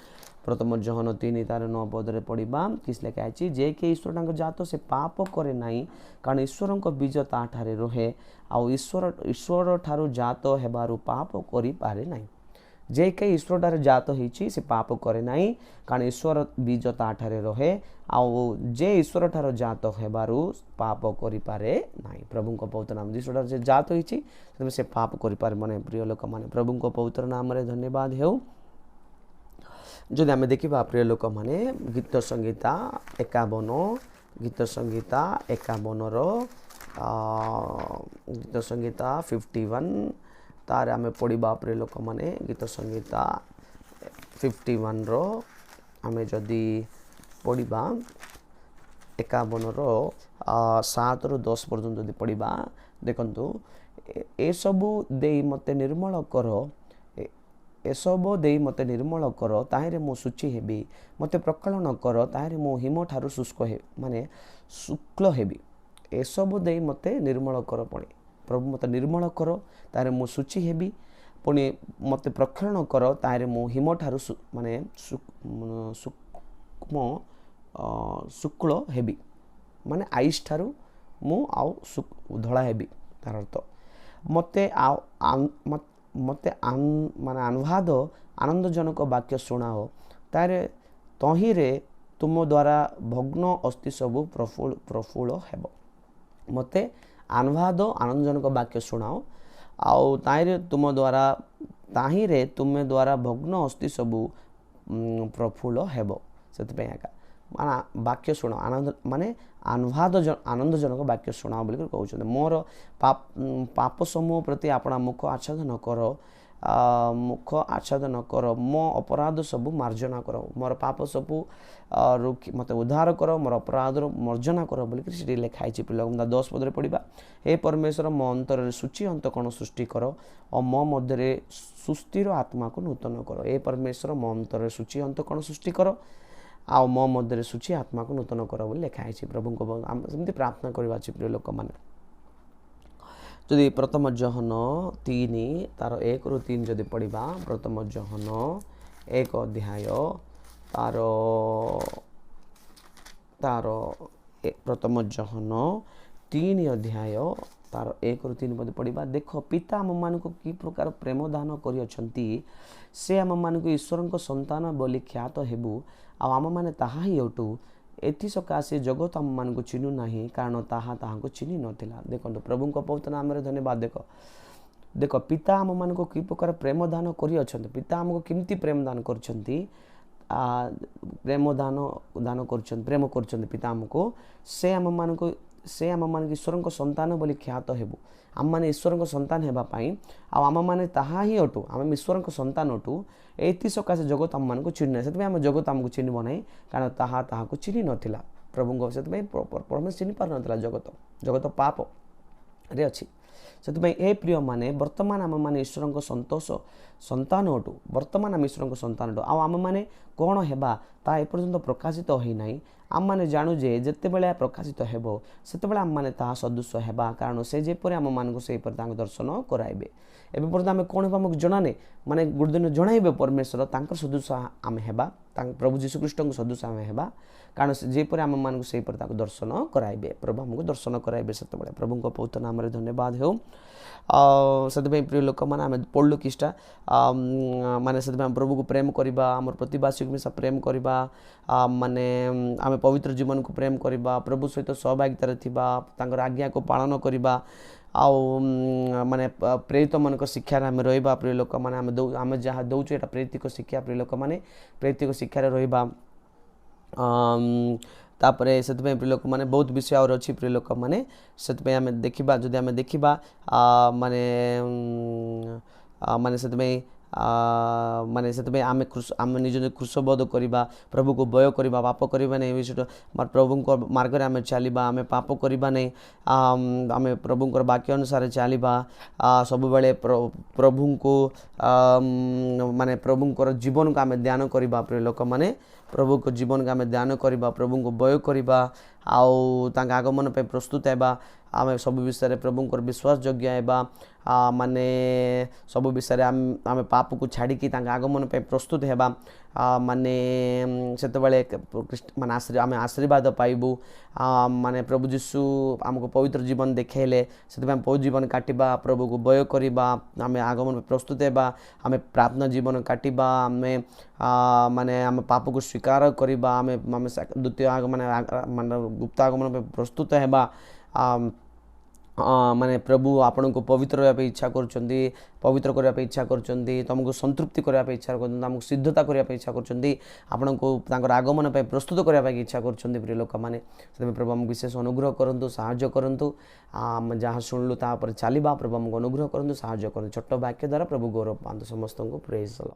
प्रथम जोहन 3 तार 9 पदरे पढ़िबा किस लेखा अछि जे के ईश्वर तांको जात से पाप करे नाही कारण ईश्वर को बीज ता ठारे रहे आ ईश्वर ठारो जात हेबारु पाप करि पारे नाही जे के ईश्वर ठारे जात होईछि से पाप करे नाही कारण ईश्वर बीज ता ठारे रहे आ जे ईश्वर ठारो जात हेबारु पाप करि पारे नाही प्रभु को पवित्र नाम ईश्वर ठारे जात होईछि से पाप करि पारे माने प्रिय लोक माने प्रभु को पवित्र नाम रे धन्यवाद हेउ। जदि आमे देखिबा प्रिय लोक माने गीत संगीता 51 रो गीत संगीता 51 तार आमे पढ़िबा प्रिय लोक माने गीत संगीता 51 रो आमे जदि पढ़िबा 51 रो 7 रो 10 पर्यंत जदि पढ़िबा देखंतु ए सबु देई मते निर्मल करो ଏସବୁ ଦେଇ ମୋତେ ନିର୍ମଳ କର, ତାହିଁରେ ମୁଁ ଶୁଚି ହେବି। ମୋତେ ପ୍ରକ୍ଷାଳନ କର, ତାହିଁରେ ମୁଁ ହିମ ଠାରୁ ଶୁକ୍ଳ ହେବି। ଏସବୁ ଦେଇ ମୋତେ ନିର୍ମଳ କର। ପୁଣି ପ୍ରଭୁ ମୋତେ ନିର୍ମଳ କର, ତାହିଁରେ ମୁଁ ଶୁଚି ହେବି। ପୁଣି ମୋତେ ପ୍ରକ୍ଷାଳନ କର, ତାହିଁରେ ମୁଁ ହିମ ଠାରୁ ଶୁକ୍ଳ ହେବି। ମାନେ ଆଇସ୍ ଠାରୁ ମୁଁ ଆଉ ଧଳା ହେବି। ତାର ଅର୍ଥ ମୋତେ ମାନେ ଆନନ୍ଦଜନକ ବାକ୍ୟ ଶୁଣାଅ, ତହିଁରେ ତୁମ ଦ୍ୱାରା ଭଗ୍ନ ଅସ୍ଥି ସବୁ ପ୍ରଫୁଲ୍ଲ ହେବ। ମୋତେ ଆନନ୍ଦଜନକ ବାକ୍ୟ ଶୁଣାଅ, ଆଉ ତାହିଁରେ ତୁମେ ଦ୍ୱାରା ଭଗ୍ନ ଅସ୍ଥି ସବୁ ପ୍ରଫୁଲ୍ଲ ହେବ। ସେଥିପାଇଁ ଏକା ବାକ୍ୟ ଶୁଣ, ମାନେ ଆନନ୍ଦଜନକ ବାକ୍ୟ ଶୁଣାଅ ବୋଲି କହୁଛନ୍ତି। ମୋର ପାପ ସମୂହ ପ୍ରତି ଆପଣା ମୁଖ ଆଚ୍ଛାଦନ କର, ମୋ ଅପରାଧ ସବୁ ମାର୍ଜନା କର। ମୋର ପାପ ସବୁ ମୋତେ ଉଦ୍ଧାର କର, ମୋର ଅପରାଧର ମାର୍ଜନା କର ବୋଲିକି ସେଠି ଲେଖା ହେଇଛି। 10 ପଦରେ ପଢ଼ିବା, ହେ ପରମେଶ୍ୱର ମୋ ଅନ୍ତରରେ ସୂଚି ଅନ୍ତଃକରଣ ସୃଷ୍ଟି କର ଓ ମୋ ମଧ୍ୟରେ ସୁସ୍ଥିର ଆତ୍ମାକୁ ନୂତନ କର। ହେ ପରମେଶ୍ୱର ମୋ ଅନ୍ତରରେ ସୂଚି ଅନ୍ତଃକରଣ ସୃଷ୍ଟି କର ଆଉ ମୋ ମଧ୍ୟରେ ସୂଚି ଆତ୍ମାକୁ ନୂତନ କର ବୋଲି ଲେଖା ହେଇଛି। ପ୍ରଭୁଙ୍କ ସେମିତି ପ୍ରାର୍ଥନା କରିବା ଅଛି ପ୍ରିୟ ଲୋକମାନେ। ଯଦି ପ୍ରଥମ ଜହନ 3 ତାର 1ରୁ 3 ଯଦି ପଢ଼ିବା, ପ୍ରଥମ ଜହନ 1 ଅଧ୍ୟାୟ ତାର ପ୍ରଥମ ଜହନ 3 ଅଧ୍ୟାୟ ତାର 1ରୁ 3 ପଦ ପଢ଼ିବା। ଦେଖ, ପିତା ଆମମାନଙ୍କୁ କି ପ୍ରକାର ପ୍ରେମ ଦାନ କରିଅଛନ୍ତି, ସେ ଆମମାନଙ୍କୁ ଈଶ୍ୱରଙ୍କ ସନ୍ତାନ ବୋଲି ଖ୍ୟାତ ହେବୁ, ଆଉ ଆମମାନେ ତାହା ହିଁ ଅଟୁ। ଏଥିସକାଶେ ଜଗତ ଆମମାନଙ୍କୁ ଚିହ୍ନୁ ନାହିଁ, କାରଣ ତାହା ତାହାଙ୍କୁ ଚିହ୍ନି ନଥିଲା। ଦେଖନ୍ତୁ, ପ୍ରଭୁଙ୍କ ପବିତ୍ର ନାମରେ ଧନ୍ୟବାଦ। ଦେଖ ପିତା ଆମମାନଙ୍କୁ କି ପ୍ରକାର ପ୍ରେମ ଦାନ କରିଅଛନ୍ତି। ପିତା ଆମକୁ କେମିତି ପ୍ରେମ ଦାନ କରିଛନ୍ତି? ପ୍ରେମ କରୁଛନ୍ତି ପିତା ଆମକୁ। ସେ ଆମମାନଙ୍କୁ ଈଶ୍ୱରଙ୍କ ସନ୍ତାନ ବୋଲି ଖ୍ୟାତ ହେବୁ। ଆମମାନେ ଈଶ୍ୱରଙ୍କ ସନ୍ତାନ ହେବା ପାଇଁ, ଆଉ ଆମମାନେ ତାହା ହିଁ ଅଟୁ, ଆମେ ଈଶ୍ୱରଙ୍କ ସନ୍ତାନ ଅଟୁ। ଏଥି ସକାଶେ ଜଗତ ଆମମାନଙ୍କୁ ଚିହ୍ନି ନାହିଁ। ସେଥିପାଇଁ ଆମ ଜଗତ ଆମକୁ ଚିହ୍ନିବ ନାହିଁ, କାରଣ ତାହା ତାହାକୁ ଚିହ୍ନି ନଥିଲା। ପ୍ରଭୁଙ୍କ ସେଥିପାଇଁ ପରମେଶ୍ୱର ଚିହ୍ନି ପାରୁନଥିଲା। ଜଗତ ପାପରେ ଅଛି। ସେଥିପାଇଁ ଏ ପ୍ରିୟମାନେ, ବର୍ତ୍ତମାନ ଆମମାନେ ଈଶ୍ୱରଙ୍କ ସନ୍ତାନ ଅଟୁ। ବର୍ତ୍ତମାନ ଆମେ ଈଶ୍ୱରଙ୍କ ସନ୍ତାନ ଅଟୁ। ଆଉ ଆମମାନେ କ'ଣ ହେବା ତାହା ଏପର୍ଯ୍ୟନ୍ତ ପ୍ରକାଶିତ ହୋଇନାହିଁ। ଆମମାନେ ଜାଣୁ ଯେ ଯେତେବେଳେ ପ୍ରକାଶିତ ହେବ, ସେତେବେଳେ ଆମମାନେ ତାହା ସଦୃଶ ହେବା, କାରଣ ସେ ଯେପରି ଆମମାନଙ୍କୁ ସେହିପରି ତାଙ୍କ ଦର୍ଶନ କରାଇବେ। ଏବେ ପର୍ଯ୍ୟନ୍ତ ଆମେ କ'ଣ ହେବା ଆମକୁ ଜଣାନେ, ମାନେ ଗୋଟେ ଦିନ ଜଣାଇବେ ପରମେଶ୍ୱର, ତାଙ୍କର ସଦୃଶ ଆମେ ହେବା, ତାଙ୍କ ପ୍ରଭୁ ଯୀଶୁଖ୍ରୀଷ୍ଟଙ୍କ ସଦୃଶ ଆମେ ହେବା, କାରଣ ଯେପରି ଆମମାନଙ୍କୁ ସେହିପରି ତାଙ୍କୁ ଦର୍ଶନ କରାଇବେ। ପ୍ରଭୁ ଆମକୁ ଦର୍ଶନ କରାଇବେ ସେତେବେଳେ। ପ୍ରଭୁଙ୍କ ପବିତ୍ର ନାମରେ ଧନ୍ୟବାଦ ହେଉ। ସେଥିପାଇଁ ପ୍ରିୟ ଲୋକମାନେ, ଆମେ ପଢ଼ିଲୁ କିଛିଟା, ମାନେ ସେଥିପାଇଁ ପ୍ରଭୁକୁ ପ୍ରେମ କରିବା, ଆମର ପ୍ରତିବାସୀକୁ ମିଶା ପ୍ରେମ କରିବା, ମାନେ ଆମେ ପବିତ୍ର ଜୀବନକୁ ପ୍ରେମ କରିବା, ପ୍ରଭୁ ସହିତ ସହଭାଗିତାରେ ଥିବା, ତାଙ୍କର ଆଜ୍ଞାକୁ ପାଳନ କରିବା, ଆଉ ମାନେ ପ୍ରେରିତମାନଙ୍କ ଶିକ୍ଷାରେ ଆମେ ରହିବା। ପ୍ରିୟ ଲୋକମାନେ, ଆମେ ଯାହା ଦେଉଛୁ ଏଇଟା ପ୍ରେରିତିକ ଶିକ୍ଷା। ପ୍ରିୟ ଲୋକମାନେ, ପ୍ରେରିତିକ ଶିକ୍ଷାରେ ରହିବା। ତାପରେ ସେଥିପାଇଁ ପ୍ରିୟ ଲୋକମାନେ ବହୁତ ବିଷୟ ଆହୁରି ଅଛି। ପ୍ରିୟ ଲୋକମାନେ, ସେଥିପାଇଁ ଆମେ ଦେଖିବା, ଯଦି ଆମେ ଦେଖିବା ସେଥିପାଇଁ ଆମେ ନିଜ କୃଷବୋଧ କରିବା, ପ୍ରଭୁକୁ ଭୟ କରିବା, ପାପ କରିବା ନାହିଁ। ପ୍ରଭୁଙ୍କ ମାର୍ଗରେ ଆମେ ଚାଲିବା, ଆମେ ପାପ କରିବା ନାହିଁ। ଆମେ ପ୍ରଭୁଙ୍କର ବାକ୍ୟ ଅନୁସାରେ ଚାଲିବା, ସବୁବେଳେ ପ୍ରଭୁଙ୍କୁ ପ୍ରଭୁଙ୍କର ଜୀବନକୁ ଆମେ ଧ୍ୟାନ କରିବା। ପ୍ରିୟ ଲୋକମାନେ, ପ୍ରଭୁଙ୍କ ଜୀବନକୁ ଆମେ ଧ୍ୟାନ କରିବା, ପ୍ରଭୁଙ୍କୁ ଭୟ କରିବା, ଆଉ ତାଙ୍କ ଆଗମନ ପାଇଁ ପ୍ରସ୍ତୁତ ହେବା। ଆମେ ସବୁ ବିଷୟରେ ପ୍ରଭୁଙ୍କର ବିଶ୍ୱାସ ଯୋଗ୍ୟ ହେବା, ମାନେ ସବୁ ବିଷୟରେ ଆମେ ପାପକୁ ଛାଡ଼ିକି ତାଙ୍କ ଆଗମନ ପାଇଁ ପ୍ରସ୍ତୁତ ହେବା। ମାନେ ସେତେବେଳେ ଆମେ ଆଶୀର୍ବାଦ ପାଇବୁ। ମାନେ ପ୍ରଭୁ ଯୀଶୁ ଆମକୁ ପବିତ୍ର ଜୀବନ ଦେଖାଇଲେ, ସେଥିପାଇଁ ପବିତ୍ର ଜୀବନ କାଟିବା, ପ୍ରଭୁକୁ ଭୟ କରିବା, ଆମେ ଆଗମନ ପ୍ରସ୍ତୁତ ହେବା, ଆମେ ପ୍ରାର୍ଥନା ଜୀବନ କାଟିବା, ଆମେ ପାପକୁ ସ୍ୱୀକାର କରିବା, ଆମେ ଦ୍ୱିତୀୟ ଗୁପ୍ତ ଆଗମନ ପାଇଁ ପ୍ରସ୍ତୁତ ହେବା। ମାନେ ପ୍ରଭୁ ଆପଣଙ୍କୁ ପବିତ୍ର ରହିବା ପାଇଁ ଇଚ୍ଛା କରୁଛନ୍ତି, ପବିତ୍ର କରିବା ପାଇଁ ଇଚ୍ଛା କରୁଛନ୍ତି, ତୁମକୁ ସନ୍ତୃପ୍ତି କରିବା ପାଇଁ ଇଚ୍ଛା କରୁଛନ୍ତି, ଆମକୁ ସିଦ୍ଧତା କରିବା ପାଇଁ ଇଚ୍ଛା କରୁଛନ୍ତି, ଆପଣଙ୍କୁ ତାଙ୍କର ଆଗମନ ପାଇଁ ପ୍ରସ୍ତୁତ କରିବା ପାଇଁ ଇଚ୍ଛା କରୁଛନ୍ତି। ପ୍ରିୟ ଲୋକମାନେ, ସେଥିପାଇଁ ପ୍ରଭୁ ଆମକୁ ବିଶେଷ ଅନୁଗ୍ରହ କରନ୍ତୁ, ସାହାଯ୍ୟ କରନ୍ତୁ। ଆମେ ଯାହା ଶୁଣିଲୁ ତା ଉପରେ ଚାଲିବା। ପ୍ରଭୁ ଆମକୁ ଅନୁଗ୍ରହ କରନ୍ତୁ, ସାହାଯ୍ୟ କରନ୍ତୁ। ଛୋଟ ବାକ୍ୟ ଦ୍ୱାରା ପ୍ରଭୁ ଗୌରବ ପାଆନ୍ତୁ। ସମସ୍ତଙ୍କୁ ପ୍ରେଜ୍ ଦ ଲର୍ଡ।